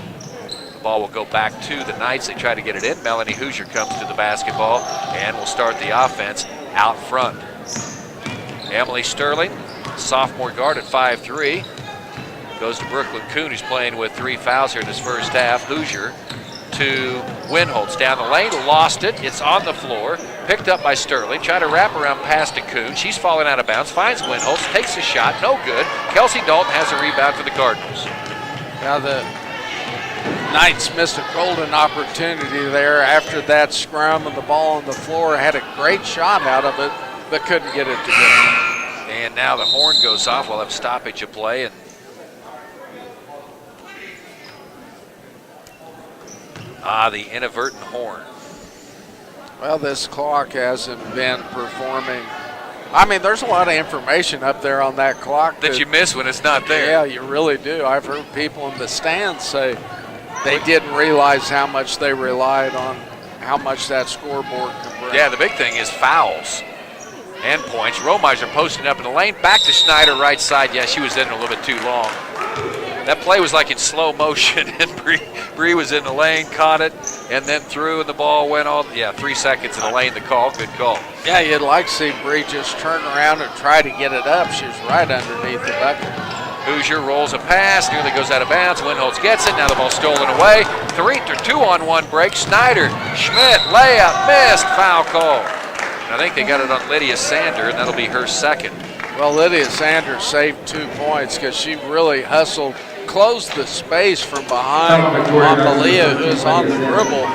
Speaker 2: the ball will go back to the Knights. They try to get it in. Melanie Hoosier comes to the basketball and will start the offense out front. Emily Sterling, sophomore guard at 5'3", goes to Brooklyn Kuhn, who's playing with 3 fouls here in this first half. Hoosier to Winholtz down the lane, lost it. It's on the floor, picked up by Sterling. Try to wrap around pass to Kuhn. She's falling out of bounds, finds Winholtz, takes a shot, no good. Kelsey Dalton has a rebound for the Cardinals.
Speaker 3: Now the Knights missed a golden opportunity there after that scrum, and the ball on the floor. Had a great shot out of it, but couldn't get it to go.
Speaker 2: And now the horn goes off. We'll have stoppage of play. And the inadvertent horn.
Speaker 3: Well, this clock hasn't been performing. I mean, there's a lot of information up there on that clock
Speaker 2: that you miss when it's not there.
Speaker 3: Yeah, you really do. I've heard people in the stands say they didn't realize how much they relied on how much that scoreboard could bring.
Speaker 2: Yeah, the big thing is fouls and points. Romiser posting up in the lane, back to Snyder, right side. Yeah, she was in a little bit too long. That play was like in slow motion, and Bree was in the lane, caught it, and then threw, and the ball went all, 3 seconds in the lane, the call, good call.
Speaker 3: Yeah, you'd like to see Bree just turn around and try to get it up. She was right underneath the bucket.
Speaker 2: Hoosier rolls a pass, nearly goes out of bounds. Winholtz gets it, now the ball stolen away. 2-on-1 break. Snyder, Schmidt, layup, missed, foul call. And I think they got it on Lydia Sander, and that'll be her second.
Speaker 3: Well, Lydia Sanders saved 2 points because she really hustled, closed the space from behind on Malia, who's on the dribble.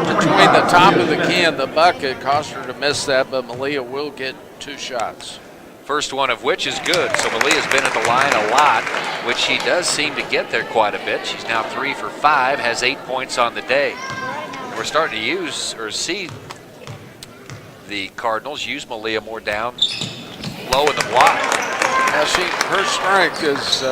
Speaker 3: Between the top of the key and the bucket, caused her to miss that, but Malia will get 2 shots.
Speaker 2: First one of which is good. So Malia's been at the line a lot, which she does seem to get there quite a bit. She's now 3 for 5, has 8 points on the day. We're starting to use or see the Cardinals use Malia more down low in the block.
Speaker 3: Now her strength is,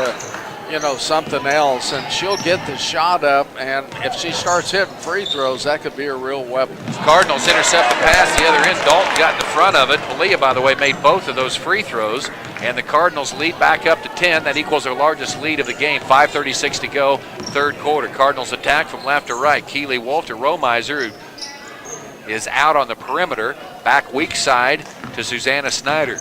Speaker 3: something else, and she'll get the shot up, and if she starts hitting free throws, that could be a real weapon.
Speaker 2: Cardinals intercept the pass the other end. Dalton got in the front of it. Malia, by the way, made both of those free throws, and the Cardinals lead back up to 10. That equals their largest lead of the game. 5:36 to go, third quarter. Cardinals attack from left to right. Keely Wolf to Romiser, who is out on the perimeter. Back weak side to Susanna Snyder.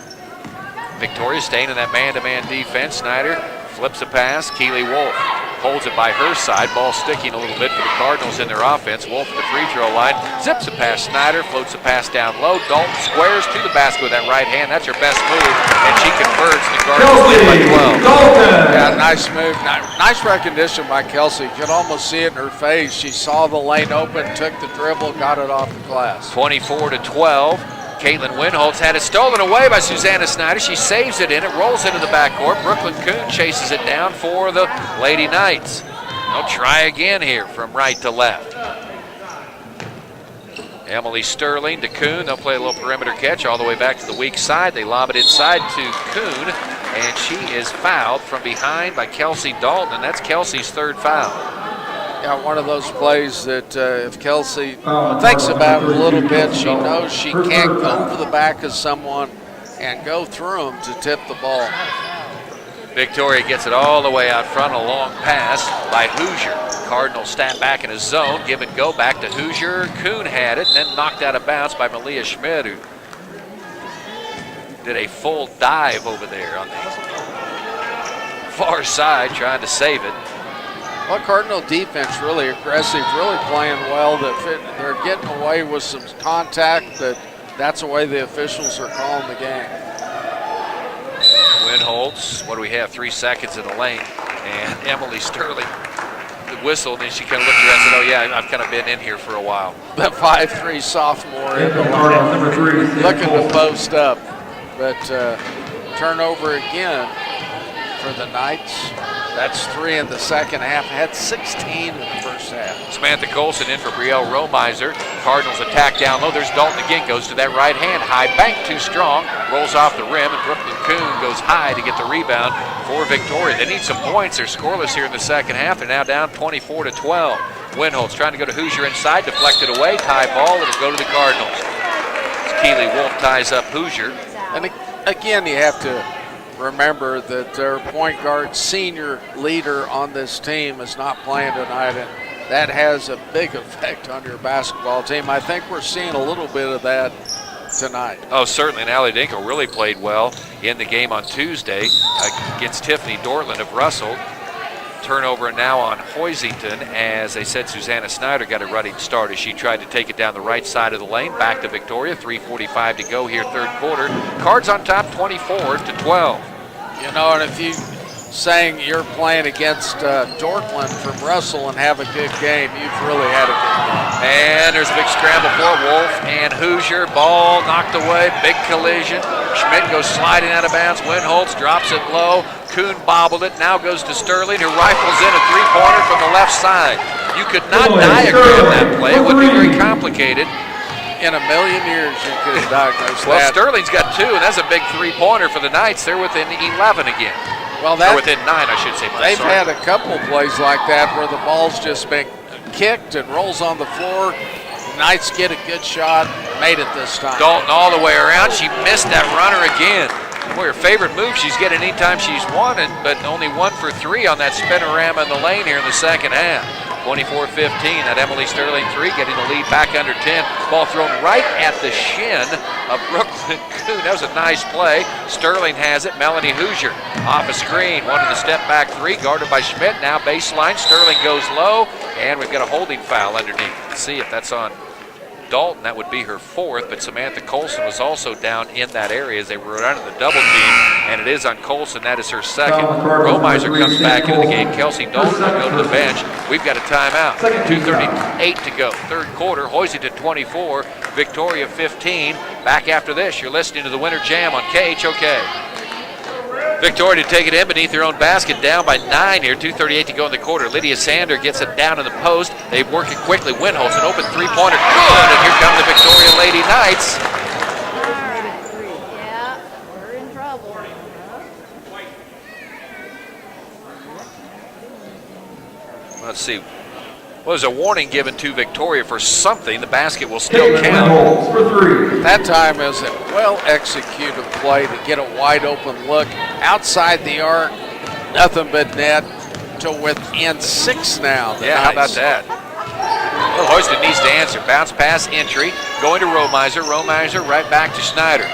Speaker 2: Victoria staying in that man-to-man defense. Snyder flips a pass. Keely Wolf holds it by her side. Ball sticking a little bit for the Cardinals in their offense. Wolf at the free throw line. Zips a pass. Snyder floats a pass down low. Dalton squares to the basket with that right hand. That's her best move, and she converts. The Cardinals lead by 12.
Speaker 3: Yeah, nice move. Nice recognition by Kelsey. You could almost see it in her face. She saw the lane open, took the dribble, got it off the glass.
Speaker 2: 24 to 12. Caitlin Winholtz had it stolen away by Susanna Snyder. She saves it in. It rolls into the backcourt. Brooklyn Kuhn chases it down for the Lady Knights. They'll try again here from right to left. Emily Sterling to Kuhn. They'll play a little perimeter catch all the way back to the weak side. They lob it inside to Kuhn, and she is fouled from behind by Kelsey Dalton, and that's Kelsey's third foul.
Speaker 3: Yeah, one of those plays that if Kelsey thinks about it a little bit, she knows she can't go over the back of someone and go through them to tip the ball.
Speaker 2: Victoria gets it all the way out front, a long pass by Hoosier. Cardinals snap back in a zone, give and go back to Hoosier. Kuhn had it, and then knocked out of bounds by Malia Schmidt, who did a full dive over there on the far side, trying to save it.
Speaker 3: Well, Cardinal defense really aggressive, really playing well. They're getting away with some contact. That's the way the officials are calling the game.
Speaker 2: Winholtz, what do we have? 3 seconds in the lane, and Emily Sterling whistled, and she kind of looked around and said, "Oh yeah, I've kind of been in here for a while."
Speaker 3: The 5'3" sophomore in the line, looking to post up, but turnover again for the Knights. That's 3 in the second half. Had 16 in the first half.
Speaker 2: Samantha Colson in for Brielle Romiser. Cardinals attack down low. There's Dalton again. Goes to that right hand. High bank too strong. Rolls off the rim, and Brooklyn Kuhn goes high to get the rebound for Victoria. They need some points. They're scoreless here in the second half. They're now down 24 to 12. Winholtz trying to go to Hoosier inside. Deflected away. Tie ball. It'll go to the Cardinals. Keely Wolf ties up Hoosier.
Speaker 3: And again, you have to remember that their point guard, senior leader on this team, is not playing tonight, and that has a big effect on your basketball team. I think we're seeing a little bit of that tonight.
Speaker 2: Oh, certainly. And Allie Dinkel really played well in the game on Tuesday against Tiffany Dortland of Russell. Turnover now on Hoisington. As they said, Susanna Snyder got a running start as she tried to take it down the right side of the lane. Back to Victoria. 3:45 to go here, third quarter. Cards on top, 24 to 12.
Speaker 3: You know, and if you saying you're playing against Dortland from Russell and have a good game, you've really had a good game.
Speaker 2: And there's a big scramble for Wolf and Hoosier. Ball knocked away. Big collision. Schmidt goes sliding out of bounds. Winholtz drops it low. Kuhn bobbled it. Now goes to Sterling, who rifles in a three-pointer from the left side. You could not diagram that play. It would be very complicated.
Speaker 3: In a million years, you could diagnose that.
Speaker 2: Well, Sterling's got 2, and that's a big three-pointer for the Knights. They're within 11 again.
Speaker 3: Well,
Speaker 2: or within 9, I should say.
Speaker 3: They've had a couple plays like that where the ball's just been kicked and rolls on the floor. Knights get a good shot, made it this time.
Speaker 2: Dalton all the way around. She missed that runner again. Boy, her favorite move she's getting anytime she's won, but only 1 for 3 on that spinorama in the lane here in the second half. 24-15, that Emily Sterling 3, getting the lead back under 10. Ball thrown right at the shin of Brooklyn Kuhn. That was a nice play. Sterling has it. Melanie Hoosier off a screen. Wanted to step back 3, guarded by Schmidt. Now baseline. Sterling goes low, and we've got a holding foul underneath. Let's see if that's on Dalton. That would be her 4th, but Samantha Colson was also down in that area as they were under the double team, and it is on Colson. That is her 2nd. Romiser comes back into the game. Kelsey Dalton will go to the bench. We've got a timeout. 2:38 to go. Third quarter. Hoisington 24, Victoria 15. Back after this, you're listening to the Winter Jam on KHOK. Victoria to take it in beneath their own basket, down by 9 here, 2:38 to go in the quarter. Lydia Sander gets it down in the post. They work it quickly. Winholtz, an open three-pointer, good, and here come the Victoria Lady Knights.
Speaker 4: Yeah, we're in trouble.
Speaker 2: Let's see. Well, there's a warning given to Victoria for something. The basket will still
Speaker 1: Caitlin
Speaker 2: count.
Speaker 1: Winholtz for 3.
Speaker 3: That time is a well-executed play to get a wide-open look outside the arc. Nothing but net to within 6 now.
Speaker 2: Yeah, how about that? Well, Hoisington needs to answer. Bounce pass entry, going to Romiser. Romiser right back to Schneider.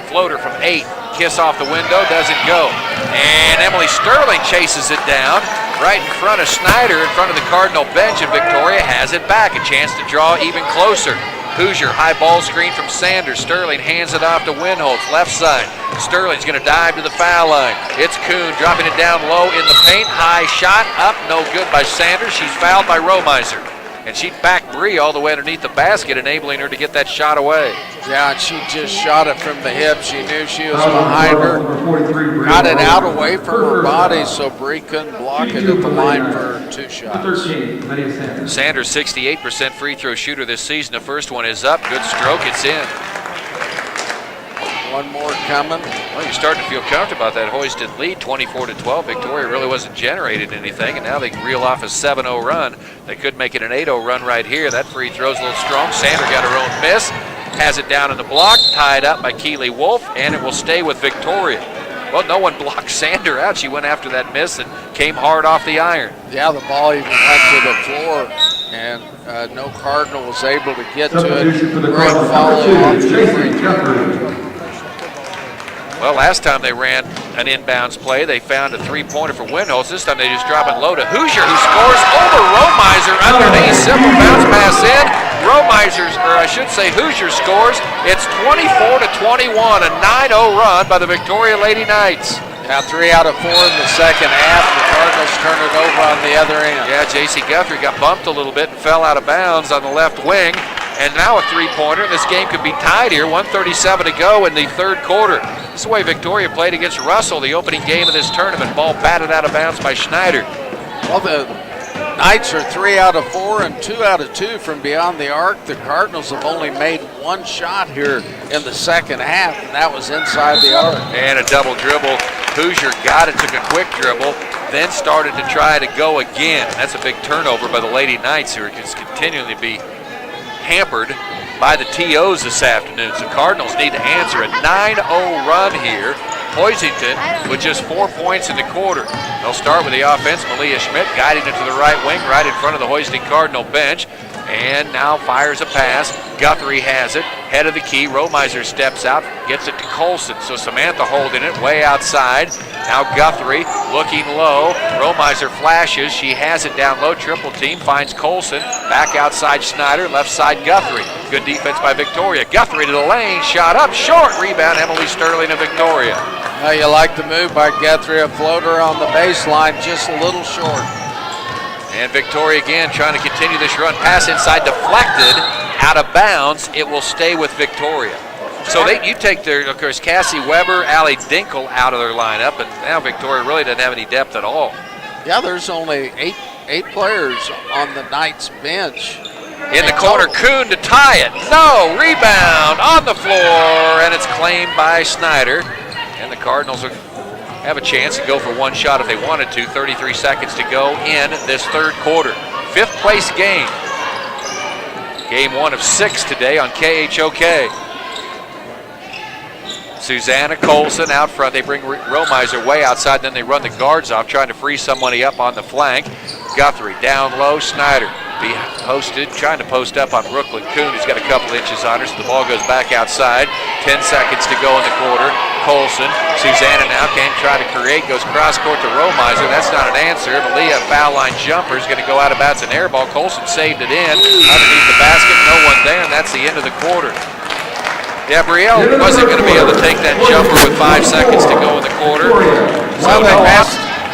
Speaker 2: Floater from 8. Kiss off the window, doesn't go. And Emily Sterling chases it down right in front of Schneider, in front of the Cardinal bench, and Victoria has it back. A chance to draw even closer. Hoosier, high ball screen from Sanders. Sterling hands it off to Winholtz, left side. Sterling's going to dive to the foul line. It's Kuhn dropping it down low in the paint. High shot, up, no good by Sanders. She's fouled by Romiser. And she backed Bree all the way underneath the basket, enabling her to get that shot away.
Speaker 3: Yeah, and she just shot it from the hip. She knew she was behind her. Got it out away from her body, so Bree couldn't block it at the line for 2 shots.
Speaker 2: Sanders, 68% free throw shooter this season. The first one is up. Good stroke. It's in.
Speaker 3: One more coming.
Speaker 2: Well, you're starting to feel comfortable about that Hoisington lead, 24-12. Victoria really wasn't generating anything, and now they can reel off a 7-0 run. They could make it an 8-0 run right here. That free throw's a little strong. Sander got her own miss. Has it down in the block, tied up by Keely Wolf, and it will stay with Victoria. Well, no one blocked Sander out. She went after that miss and came hard off the iron.
Speaker 3: Yeah, the ball even went to the floor, and no Cardinal was able to get to it. Great follow-off the free throw.
Speaker 2: Well, last time they ran an inbounds play, they found a three-pointer for Winholtz. This time they just drop it low to Hoosier, who scores over Romiser underneath. Simple bounce pass in. Romiser's, or I should say Hoosier scores. It's 24-21, a 9-0 run by the Victoria Lady Knights.
Speaker 3: Now 3 out of 4 in the second half. The Cardinals turn it over on the other end.
Speaker 2: Yeah, J.C. Guthrie got bumped a little bit and fell out of bounds on the left wing. And now a three-pointer. This game could be tied here. 1:37 to go in the third quarter. This is the way Victoria played against Russell, the opening game of this tournament. Ball batted out of bounds by Schneider.
Speaker 3: Well, the Knights are 3 out of 4 and 2 out of 2 from beyond the arc. The Cardinals have only made 1 shot here in the second half, and that was inside the arc.
Speaker 2: And a double dribble. Hoosier got it, took a quick dribble, then started to try to go again. That's a big turnover by the Lady Knights, who are just continually be hampered by the TOs this afternoon. So Cardinals need to answer a 9-0 run here. Hoisington with just 4 points in the quarter. They'll start with the offense. Malia Schmidt guiding it to the right wing, right in front of the Hoisington Cardinal bench. And now fires a pass. Guthrie has it, head of the key. Romiser steps out, gets it to Colson. So Samantha holding it way outside. Now Guthrie looking low. Romiser flashes. She has it down low. Triple team finds Colson. Back outside Schneider. Left side Guthrie. Good defense by Victoria. Guthrie to the lane. Shot up short. Rebound Emily Sterling of Victoria.
Speaker 3: Now you like the move by Guthrie. A floater on the baseline, just a little short.
Speaker 2: And Victoria again trying to continue this run. Pass inside deflected, out of bounds. It will stay with Victoria. So you take their, of course, Cassie Weber, Allie Dinkle out of their lineup, and now Victoria really doesn't have any depth at all.
Speaker 3: Yeah, there's only eight players on the Knights bench.
Speaker 2: In the corner, Kuhn to tie it. No, rebound on the floor, and it's claimed by Schneider. And the Cardinals have a chance to go for 1 shot if they wanted to. 33 seconds to go in this third quarter. 5th place game. Game 1 of 6 today on KHOK. Susanna Colson out front. They bring Romiser way outside, then they run the guards off, trying to free somebody up on the flank. Guthrie down low, Schneider be posted, trying to post up on Brooklyn Kuhn, who's got a couple inches on her, so the ball goes back outside. 10 seconds to go in the quarter. Colson, Susanna now can't try to create, goes cross court to Romiser. That's not an answer. Malia foul line jumper is going to go out of bounds, an air ball. Colson saved it in underneath the basket, no one there, and that's the end of the quarter. Gabrielle wasn't going to be able to take that jumper with 5 seconds to go in the quarter.
Speaker 3: So they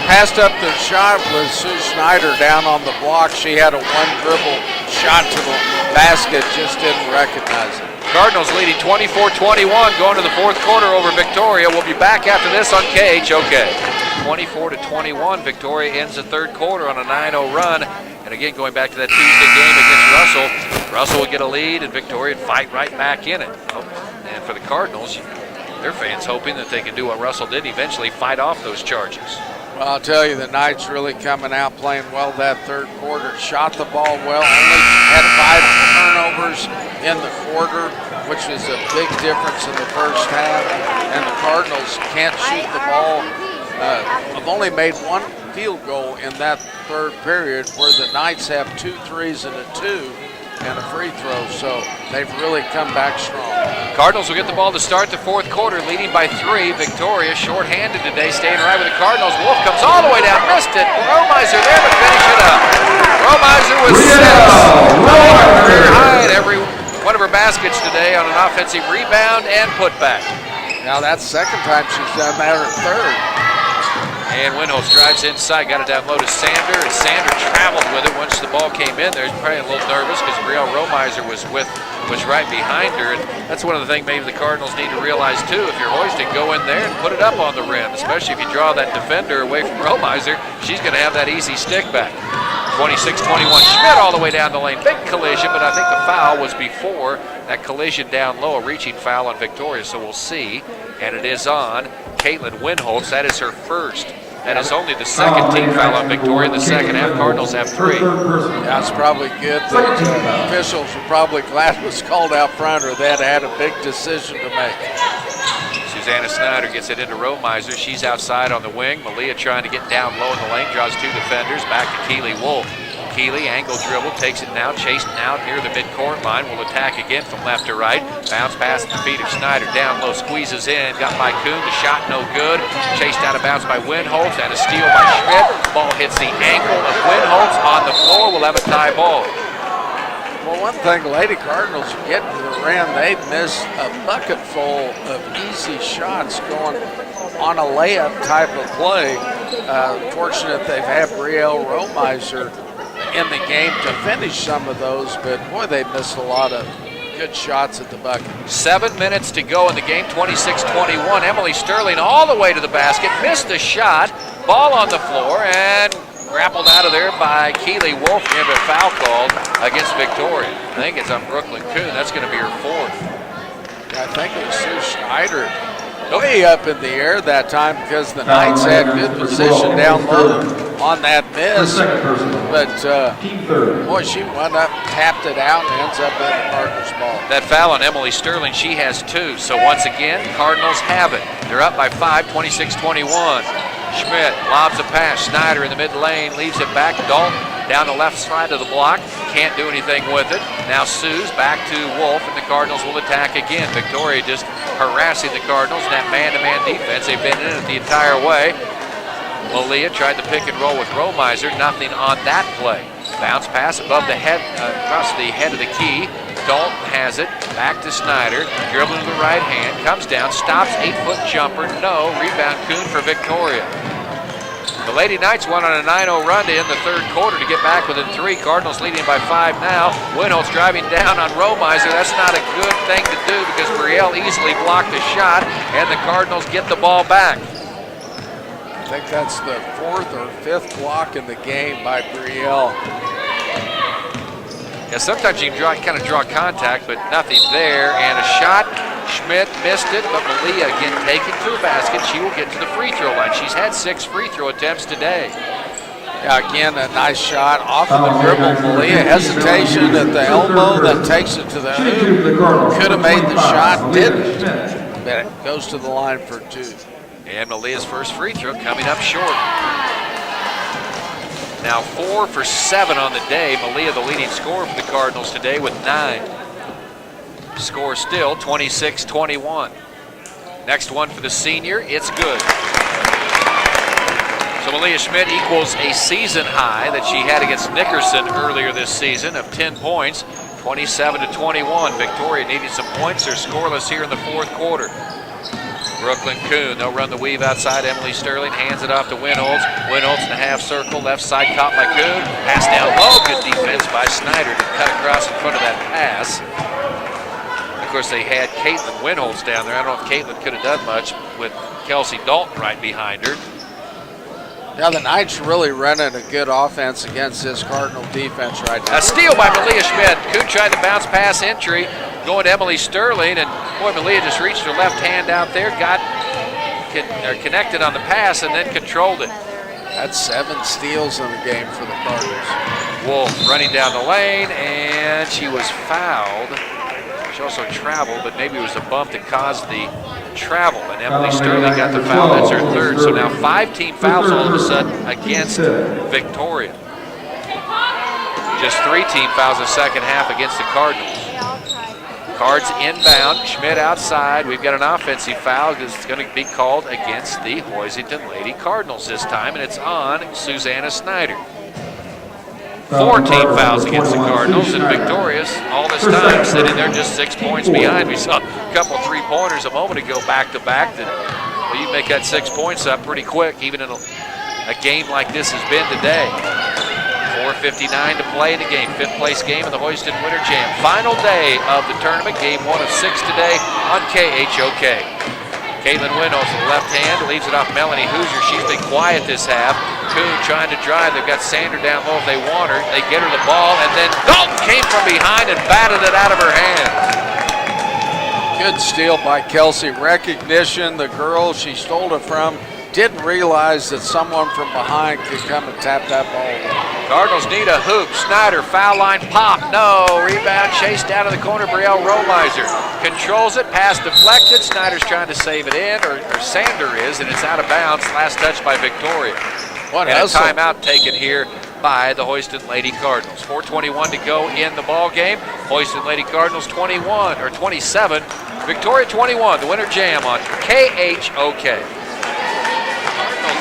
Speaker 3: passed up the shot with Sue Schneider down on the block. She had a 1 dribble shot to the basket, just didn't recognize it.
Speaker 2: Cardinals leading 24-21 going to the fourth quarter over Victoria. We'll be back after this on KHOK. 24-21, Victoria ends the third quarter on a 9-0 run. And again, going back to that Tuesday game against Russell, Russell would get a lead and Victoria would fight right back in it. And for the Cardinals, their fans hoping that they can do what Russell did, eventually fight off those charges.
Speaker 3: Well, I'll tell you, the Knights really coming out playing well that third quarter. Shot the ball well, only had 5 turnovers in the quarter, which was a big difference in the first half. And the Cardinals can't shoot the ball. I've only made 1 field goal in that third period, where the Knights have 2 threes and a 2 and a free throw, so they've really come back strong.
Speaker 2: Cardinals will get the ball to start the fourth quarter, leading by 3. Victoria short-handed today, staying right with the Cardinals. Wolf comes all the way down, missed it. Romiser there to finish it up. Romiser with 6. Career high at every one of her baskets today on an offensive rebound and putback.
Speaker 3: Now that's the second time she's done that, or third.
Speaker 2: And Winholtz drives inside, got it down low to Sander, and Sander traveled with it once the ball came in there. He's probably a little nervous because Brielle Romiser was right behind her. And that's one of the things maybe the Cardinals need to realize too. If you're hoisting, go in there and put it up on the rim, especially if you draw that defender away from Romiser. She's going to have that easy stick back. 26-21, Schmidt all the way down the lane. Big collision, but I think the foul was before that collision down low, a reaching foul on Victoria, so we'll see. And it is on Caitlin Winholtz. That is her first. That is only the second team foul on Victoria in the second half. Cardinals have 3.
Speaker 3: That's probably good. The officials were probably glad it was called out front, or they'd had a big decision to make.
Speaker 2: Susanna Snyder gets it into Romiser. She's outside on the wing. Malia trying to get down low in the lane, draws 2 defenders. Back to Keely Wolf. Keely, angle dribble, takes it now, chasing out near the midcourt line. Will attack again from left to right. Bounce pass at the feet of Snyder. Down low, squeezes in. Got by Kuhn. The shot no good. Chased out of bounds by Winholtz. And a steal by Schmidt. Ball hits the ankle of Winholtz on the floor. We'll have a tie ball.
Speaker 3: Well, one thing, Lady Cardinals are getting to the rim. They've missed a bucket full of easy shots going on a layup type of play. Fortunate they've had Brielle Romiser in the game to finish some of those, but boy, they missed a lot of good shots at the bucket.
Speaker 2: 7 minutes to go in the game, 26-21. Emily Sterling all the way to the basket, missed the shot, ball on the floor, and grappled out of there by Keely Wolf. And a foul called against Victoria. I think it's on Brooklyn Kuhn. That's going to be her 4th.
Speaker 3: I think it was Sue Schneider way up in the air that time, because the Knights had good position down low on that miss. But boy, she went up, tapped it out, and ends up in the Cardinals ball.
Speaker 2: That foul on Emily Sterling, she has 2. So once again, Cardinals have it. They're up by 5, 26-21. Schmidt lobs a pass. Snyder in the mid lane, leaves it back. Dalton down the left side of the block. Can't do anything with it. Now Sue's back to Wolf, and the Cardinals will attack again. Victoria just harassing the Cardinals in that man-to-man defense. They've been in it the entire way. Malia tried to pick and roll with Romiser. Nothing on that play. Bounce pass above the head, across the head of the key. Dalton has it. Back to Snyder. Dribbling to the right hand. Comes down. Stops. 8-foot jumper. No. Rebound Kuhn for Victoria. The Lady Knights went on a 9-0 run to end the third quarter to get back within 3. Cardinals leading by 5 now. Winholtz driving down on Romiser. That's not a good thing to do because Brielle easily blocked the shot, and the Cardinals get the ball back.
Speaker 3: I think that's the 4th or 5th block in the game by Brielle.
Speaker 2: Yeah, sometimes you can kind of draw contact, but nothing there. And a shot. Schmidt missed it, but Malia again taken to the basket. She will get to the free throw line. She's had 6 free throw attempts today.
Speaker 3: Yeah, again, a nice shot off of the dribble. Malia, hesitation at the elbow, then takes it to the hoop. Could have made the shot, didn't. But it goes to the line for 2.
Speaker 2: And Malia's first free throw coming up short. Now 4 for 7 on the day. Malia the leading scorer for the Cardinals today with 9. Score still 26-21. Next one for the senior, it's good. So Malia Schmidt equals a season high that she had against Nickerson earlier this season of 10 points, 27-21. Victoria needed some points. They're scoreless here in the fourth quarter. Brooklyn Kuhn, they'll run the weave outside. Emily Sterling hands it off to Winholtz. Winholtz in the half circle, left side caught by Kuhn. Pass down low, good defense by Snyder to cut across in front of that pass. Of course, they had Caitlin Winholtz down there. I don't know if Caitlin could have done much with Kelsey Dalton right behind her.
Speaker 3: Yeah, the Knights really running a good offense against this Cardinal defense right now.
Speaker 2: A steal by Malia Schmidt. Kuhn tried to bounce pass entry, going to Emily Sterling, and boy, Malia just reached her left hand out there, connected on the pass, and then controlled it.
Speaker 3: That's 7 steals in the game for the Cardinals.
Speaker 2: Wolf running down the lane, and she was fouled. She also traveled, but maybe it was a bump that caused the travel, and Emily Sterling got the foul. That's her third. So now 5 team fouls all of a sudden against Victoria. Just 3 team fouls the second half against the Cardinals. Cards inbound, Schmidt outside. We've got an offensive foul that's going to be called against the Hoisington Lady Cardinals this time, and it's on Susanna Snyder. 4 team fouls against the Cardinals, and Victoria's all this time sitting there just 6 points behind. We saw a couple 3-pointers a moment ago back-to-back that, well, you make that 6 points up pretty quick, even in a game like this has been today. 4:59 to play in the game. 5th place game of the Hoisington Winter Jam. Final day of the tournament. Game 1 of 6 today on KHOK. Caitlin Winholtz with the left hand leaves it off Melanie Hoosier. She's been quiet this half. Kuhn trying to drive. They've got Sander down low if they want her. They get her the ball, and then Dalton came from behind and batted it out of her hand.
Speaker 3: Good steal by Kelsey. Recognition, the girl she stole it from didn't realize that someone from behind could come and tap that ball.
Speaker 2: Cardinals need a hoop. Snyder, foul line, pop, no. Rebound, chased down to the corner. Brielle Romiser controls it, pass deflected. Snyder's trying to save it in, or Sander is, and it's out of bounds. Last touch by Victoria.
Speaker 3: What
Speaker 2: and a timeout taken here by the Hoisington Lady Cardinals. 4:21 to go in the ball game. Hoisington Lady Cardinals 27. Victoria 21. The Winter Jam on KHOK.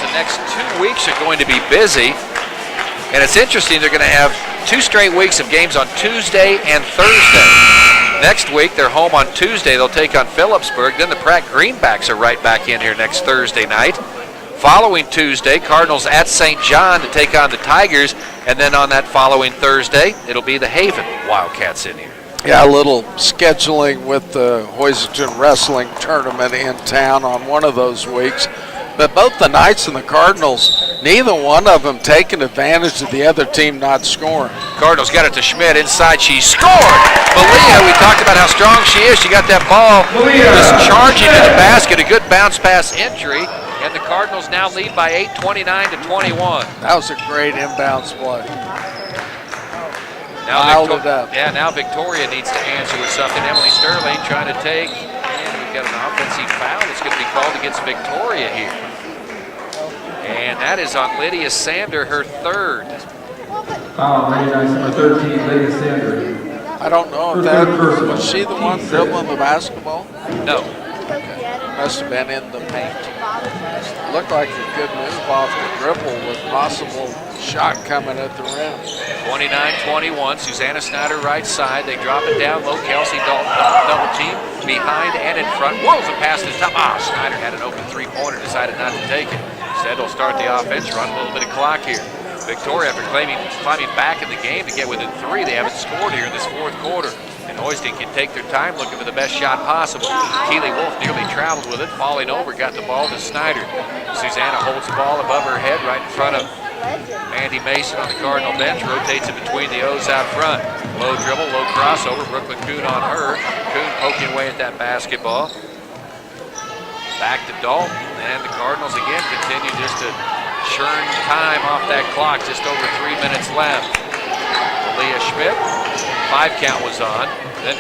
Speaker 2: The next 2 weeks are going to be busy, and it's interesting, they're going to have 2 straight weeks of games on Tuesday and Thursday. Next week they're home on Tuesday. They'll take on Phillipsburg. Then the Pratt Greenbacks are right back in here next Thursday night. Following Tuesday, Cardinals at St. John to take on the Tigers, and then on that following Thursday it'll be the Haven Wildcats in here.
Speaker 3: Yeah, a little scheduling with the Hoisington Wrestling Tournament in town on one of those weeks. But both the Knights and the Cardinals, neither one of them taking advantage of the other team not scoring.
Speaker 2: Cardinals got it to Schmidt inside. She scored. Malia, we talked about how strong she is. She got that ball just charging to the basket. A good bounce pass entry. And the Cardinals now lead by 8, 29 to 21.
Speaker 3: That was a great inbounds play.
Speaker 2: Now Victoria needs to answer with something. Emily Sterling trying to take. And we've got an offensive foul that's going to be called against Victoria here. And that is on Lydia Sander, her third.
Speaker 1: Foul, number 13, Lydia Sander.
Speaker 3: I don't know if that was she the one dribbling the basketball?
Speaker 2: No.
Speaker 3: Must have been in the paint. Looked like a good move off the dribble with possible shot coming at the rim.
Speaker 2: 29-21, Susanna Snyder right side. They drop it down low. Kelsey Dalton double team behind and in front. Whirls it past the top. Snyder had an open 3-pointer, decided not to take it. Instead, he'll start the offense, run a little bit of clock here. Victoria, after climbing back in the game to get within 3, they haven't scored here in this 4th quarter. And Hoisington can take their time looking for the best shot possible. Keely Wolf nearly traveled with it, falling over, got the ball to Snyder. Susanna holds the ball above her head right in front of Mandy Mason on the Cardinal bench, rotates it between the O's out front. Low dribble, low crossover, Brooklyn Kuhn on her. Kuhn poking away at that basketball. Back to Dalton, and the Cardinals again continue just to churn time off that clock, just over 3 minutes left. Leah Schmidt, 5 count was on, then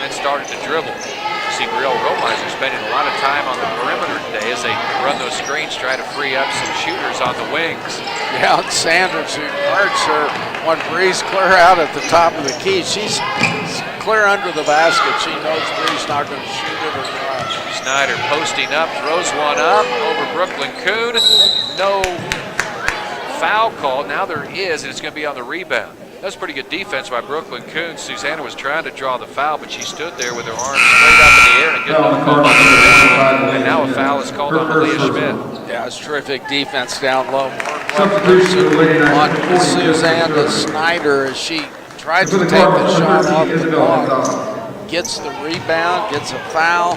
Speaker 2: started to dribble. You see Brielle Romiser spending a lot of time on the perimeter today as they run those screens, try to free up some shooters on the wings.
Speaker 3: Yeah, and Sanders, who guards her, one breeze clear out at the top of the key. She's clear under the basket. She knows Bree's not going to shoot it or drive.
Speaker 2: Snyder posting up, throws one up over Brooklyn Kuhn. No foul call. Now there is, and it's going to be on the rebound. That's pretty good defense by Brooklyn Kuhn. Susanna was trying to draw the foul, but she stood there with her arms straight up in the air, and a good enough call on the position. And now a foul is called on Malia Schmidt.
Speaker 3: Yeah, it's terrific defense down low. On Susanna Snyder as she tried to take the shot off the block. gets the rebound, gets a foul,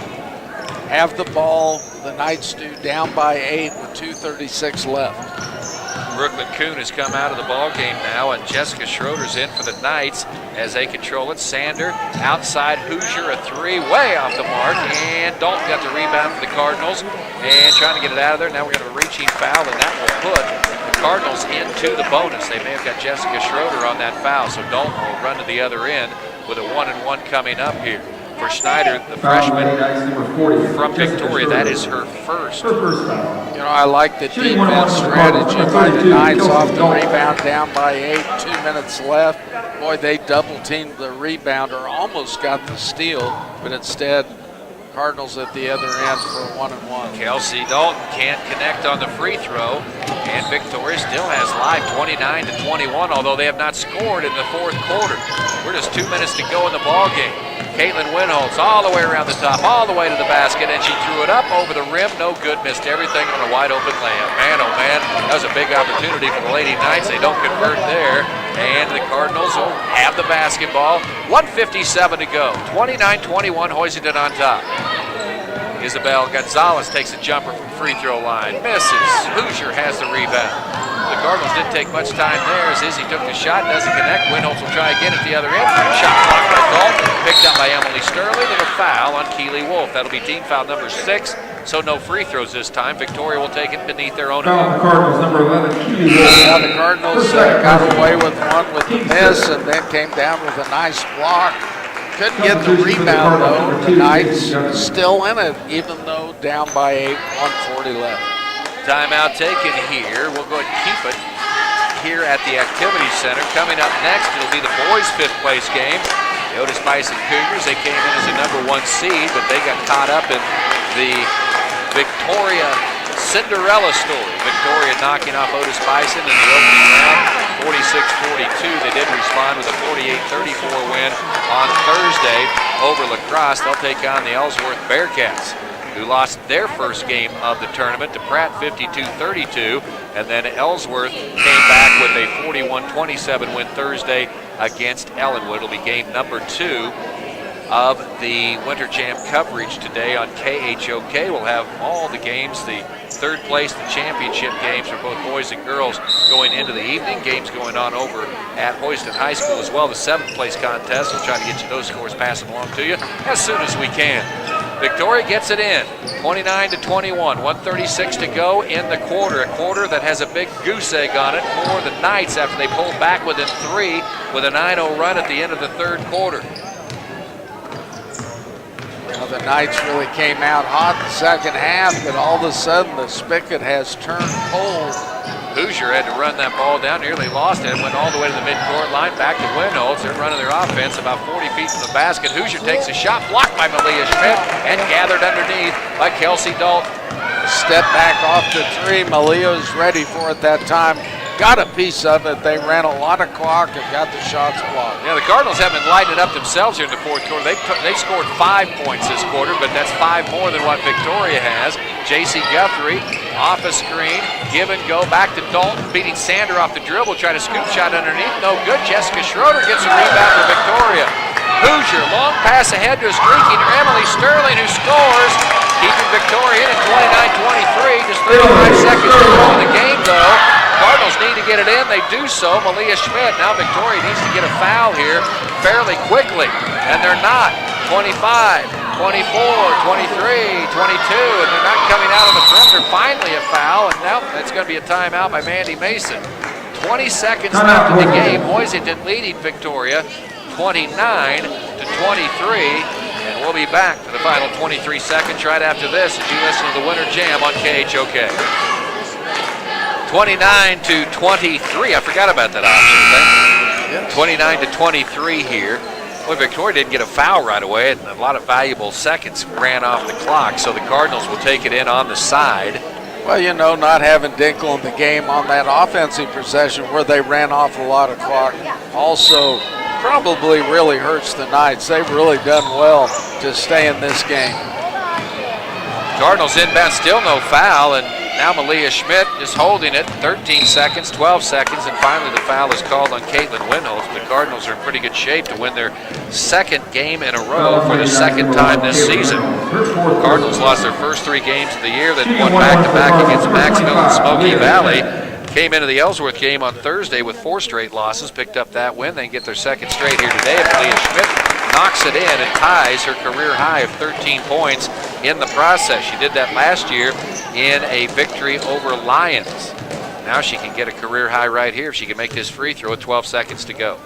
Speaker 3: have the ball. The Knights do down by 8 with 2:36 left.
Speaker 2: Brooklyn Kuhn has come out of the ball game now, and Jessica Schroeder's in for the Knights as they control it. Sander outside Hoosier, a three, way off the mark, and Dalton got the rebound for the Cardinals and trying to get it out of there. Now we got a reaching foul, and that will put the Cardinals into the bonus. They may have got Jessica Schroeder on that foul, so Dalton will run to the other end with a 1-and-1 coming up here. For Schneider, the freshman from Victoria, that is her first.
Speaker 3: You know, I like the defense strategy by the Knights off the rebound, down by 8, 2 minutes left. Boy, they double-teamed the rebounder, almost got the steal, but instead, Cardinals at the other end for a 1-and-1.
Speaker 2: Kelsey Dalton can't connect on the free throw, and Victoria still has live 29-21, although they have not scored in the fourth quarter. We're just 2 minutes to go in the ball game. Caitlin Winholtz all the way around the top, all the way to the basket, and she threw it up over the rim. No good, missed everything on a wide-open layup. Man, oh man, that was a big opportunity for the Lady Knights. They don't convert there, and the Cardinals will have the basketball. 1:57 to go, 29-21, Hoisington on top. Isabel Gonzalez takes a jumper from free throw line, misses. Hoosier has the rebound. The Cardinals didn't take much time there as Izzy took the shot, doesn't connect. Winholtz will try again at the other end. Shot blocked by Dalton, picked up by Emily Sterling, and a foul on Keely Wolf. That'll be team foul number 6, so no free throws this time. Victoria will take it beneath their own.
Speaker 1: Foul on the Cardinals, number 11, Keely Wolf.
Speaker 3: Yeah, the Cardinals got away with one with the miss and then came down with a nice block. Couldn't get the rebound though. The Knights still in it, even though down by 8, 1:40 left.
Speaker 2: Timeout taken here. We'll go ahead and keep it here at the Activity Center. Coming up next, it'll be the boys' 5th place game. The Otis Bison Cougars, they came in as a number 1 seed, but they got caught up in the Victoria Cinderella story. Victoria knocking off Otis Bison in the opening round, 46-42. They did respond with a 48-34 win on Thursday over La Crosse. They'll take on the Ellsworth Bearcats, who lost their first game of the tournament to Pratt 52-32, and then Ellsworth came back with a 41-27 win Thursday against Ellenwood. It'll be game number 2 of the Winter Jam coverage today on KHOK. We'll have all the games, the third place, the championship games for both boys and girls going into the evening. Games going on over at Hoisington High School as well. The 7th place contest, we'll try to get you those scores passing along to you as soon as we can. Victoria gets it in, 29-21, 1:36 to go in the quarter. A quarter that has a big goose egg on it for the Knights after they pulled back within 3 with a 9-0 run at the end of the third quarter.
Speaker 3: Well, the Knights really came out hot the second half, but all of a sudden the spigot has turned cold.
Speaker 2: Hoosier had to run that ball down, nearly lost it, went all the way to the midcourt line, back to Winholtz. They're running their offense about 40 feet from the basket. Hoosier takes a shot, blocked by Malia Schmidt, and gathered underneath by Kelsey Dalton.
Speaker 3: Step back off the 3. Malia was ready for it that time. Got a piece of it. They ran a lot of clock and got the shots blocked.
Speaker 2: Yeah, the Cardinals have been lighting it up themselves here in the fourth quarter. They scored 5 points this quarter, but that's 5 more than what Victoria has. J.C. Guthrie off a screen, give and go, back to Dalton, beating Sander off the dribble, try to scoop shot underneath, no good. Jessica Schroeder gets a rebound for Victoria. Hoosier, long pass ahead to a streaking Emily Sterling, who scores, keeping Victoria in at 29-23. Just 35 seconds to go in the game, though. Cardinals need to get it in. They do so. Malia Schmidt. Now Victoria needs to get a foul here fairly quickly, and they're not. 25, 24, 23, 22, and they're not coming out on the perimeter. Finally a foul, and now that's going to be a timeout by Mandy Mason. 20 seconds left in the game. Hoisington leading Victoria 29-23, and we'll be back for the final 23 seconds right after this as you listen to the Winter Jam on KHOK. 29-23. I forgot about that option. 29-23 here. Well, Victoria didn't get a foul right away, and a lot of valuable seconds ran off the clock, so the Cardinals will take it in on the side.
Speaker 3: Well, you know, not having Dinkle in the game on that offensive possession where they ran off a lot of clock also probably really hurts the Knights. They've really done well to stay in this game.
Speaker 2: Cardinals inbound, still no foul, and Now Malia Schmidt is holding it, 13 seconds, 12 seconds, and finally the foul is called on Caitlin Winholtz. The Cardinals are in pretty good shape to win their second game in a row for the second time this season. Cardinals lost their first 3 games of the year, then won back-to-back against Maxville and Smoky Valley. Came into the Ellsworth game on Thursday with 4 straight losses, picked up that win. They get their second straight here today. Malia Schmidt knocks it in and ties her career high of 13 points in the process. She did that last year in a victory over Lions. Now she can get a career high right here if she can make this free throw with 12 seconds to go.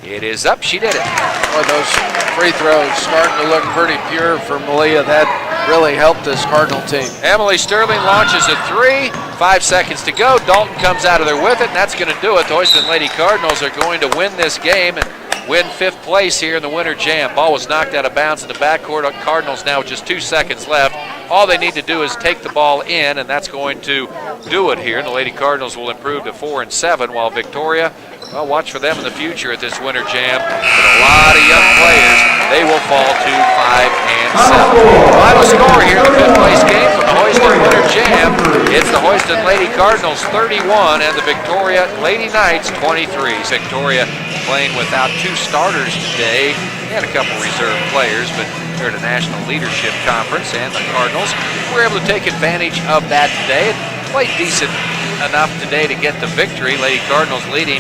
Speaker 2: It is up. She did it.
Speaker 3: Boy, those free throws starting to look pretty pure for Malia. That really helped this Cardinal team.
Speaker 2: Emily Sterling launches a 3. 5 seconds to go. Dalton comes out of there with it, and that's going to do it. The Hoisington Lady Cardinals are going to win this game and win 5th place here in the Winter Jam. Ball was knocked out of bounds in the backcourt. Cardinals now with just 2 seconds left. All they need to do is take the ball in, and that's going to do it here. And the Lady Cardinals will improve to 4 and 7, while Victoria, well, watch for them in the future at this Winter Jam. With a lot of young players, they will fall to 5 and 7. Final score here in the 5th place game from the Hoisington Winter Jam. It's the Hoisington Lady Cardinals 31 and the Victoria Lady Knights 23. Victoria playing without 2 starters today and a couple reserve players, but they're at a national leadership conference, and the Cardinals were able to take advantage of that today. It played decent enough today to get the victory. Lady Cardinals leading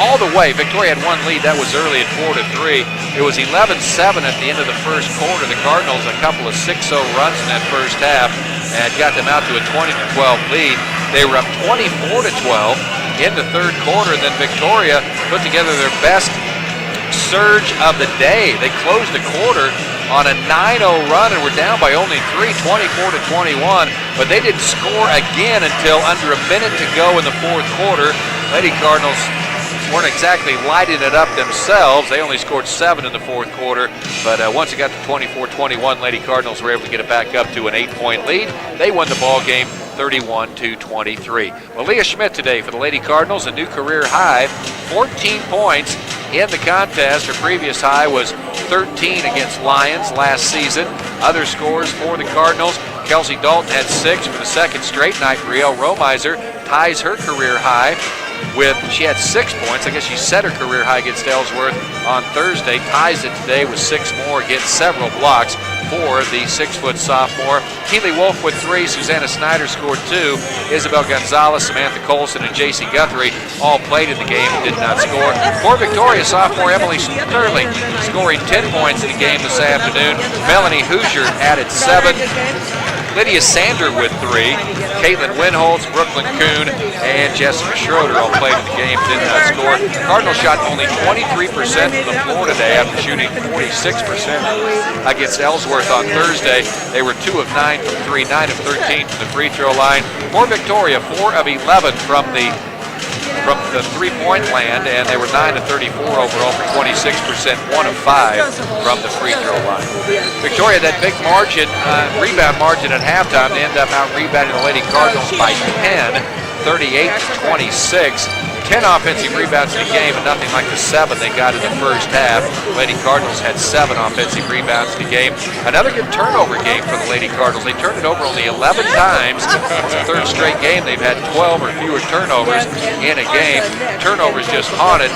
Speaker 2: all the way. Victoria had 1 lead. That was early at 4-3. It was 11-7 at the end of the first quarter. The Cardinals a couple of 6-0 runs in that first half and got them out to a 20-12 lead. They were up 24-12 in the third quarter. Then Victoria put together their best surge of the day. They closed the quarter on a 9-0 run and were down by only 3, 24-21, but they didn't score again until under a minute to go in the fourth quarter. Lady Cardinals weren't exactly lighting it up themselves. They only scored 7 in the fourth quarter, but once it got to 24-21, Lady Cardinals were able to get it back up to an 8-point lead. They won the ball game 31-23. Malia Schmidt today for the Lady Cardinals, a new career high, 14 points in the contest. Her previous high was 13 against Lions last season. Other scores for the Cardinals: Kelsey Dalton had 6 for the second straight night. Brielle Romiser ties her career high she had 6 points. I guess she set her career high against Ellsworth on Thursday, ties it today with 6 more, gets several blocks for the 6-foot sophomore. Keely Wolf with 3, Susanna Snyder scored 2, Isabel Gonzalez, Samantha Colson, and J.C. Guthrie all played in the game and did not score. For Victoria, sophomore Emily Sterling scoring 10 points in the game this afternoon. Melanie Hoosier added 7. Lydia Sander with 3, Caitlin Winholtz, Brooklyn Kuhn, and Jessica Schroeder all played in the game, did not score. Cardinals shot only 23% from the floor today after shooting 46% against Ellsworth on Thursday. They were 2 of 9 from 3, 9 of 13 from the free throw line. For Victoria, 4 of 11 from the three-point land, and they were 9 of 34 overall for 26%, 1 of 5 from the free throw line. Victoria, that big margin, rebound margin at halftime, they end up out-rebounding the Lady Cardinals by 10, 38-26. 10 offensive rebounds in the game, and nothing like the 7 they got in the first half. Lady Cardinals had 7 offensive rebounds in the game. Another good turnover game for the Lady Cardinals. They turned it over only 11 times. It's the 3rd straight game they've had 12 or fewer turnovers in a game. Turnovers just haunted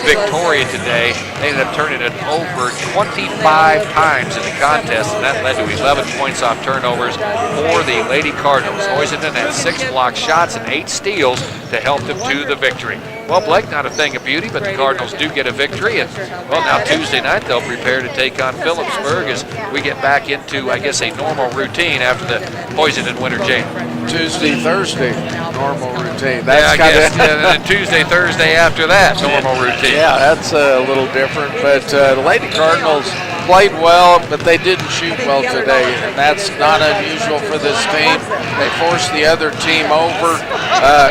Speaker 2: Victoria today. They ended up turning it over 25 times in the contest, and that led to 11 points off turnovers for the Lady Cardinals. Hoisington had 6 block shots and 8 steals to help them to the victory. Well, Blake, not a thing of beauty, but the Cardinals do get a victory, and well, now Tuesday night they'll prepare to take on Phillipsburg as we get back into, I guess, a normal routine after the Hoisington Winter Jam.
Speaker 3: Tuesday, Thursday, normal routine.
Speaker 2: That's and then Tuesday, Thursday after that, normal routine.
Speaker 3: Yeah, that's a little different, but the Lady Cardinals played well, but they didn't shoot well today, and that's not unusual for this team. They forced the other team over,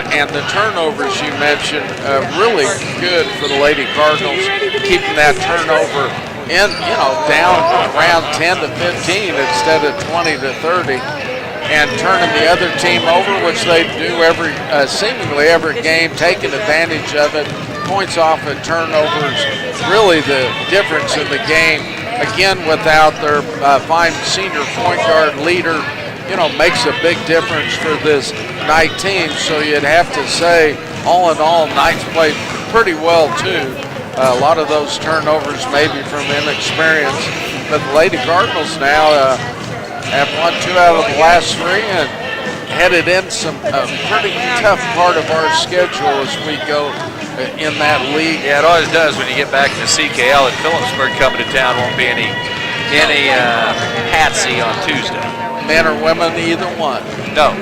Speaker 3: and the turnovers you mentioned, really good for the Lady Cardinals, keeping that turnover down around 10 to 15 instead of 20 to 30. And turning the other team over, which they do seemingly every game, taking advantage of it. Points off of turnovers, really the difference in the game. Again, without their fine senior point guard leader, makes a big difference for this Knight team. So you'd have to say, all in all, Knights played pretty well too. A lot of those turnovers maybe from inexperience, but the Lady Cardinals now have won 2 out of the last 3 and headed in a pretty tough part of our schedule as we go in that league.
Speaker 2: Yeah, it always does when you get back to CKL, and Phillipsburg coming to town won't be any patsy on Tuesday.
Speaker 3: Men or women, either one.
Speaker 2: No.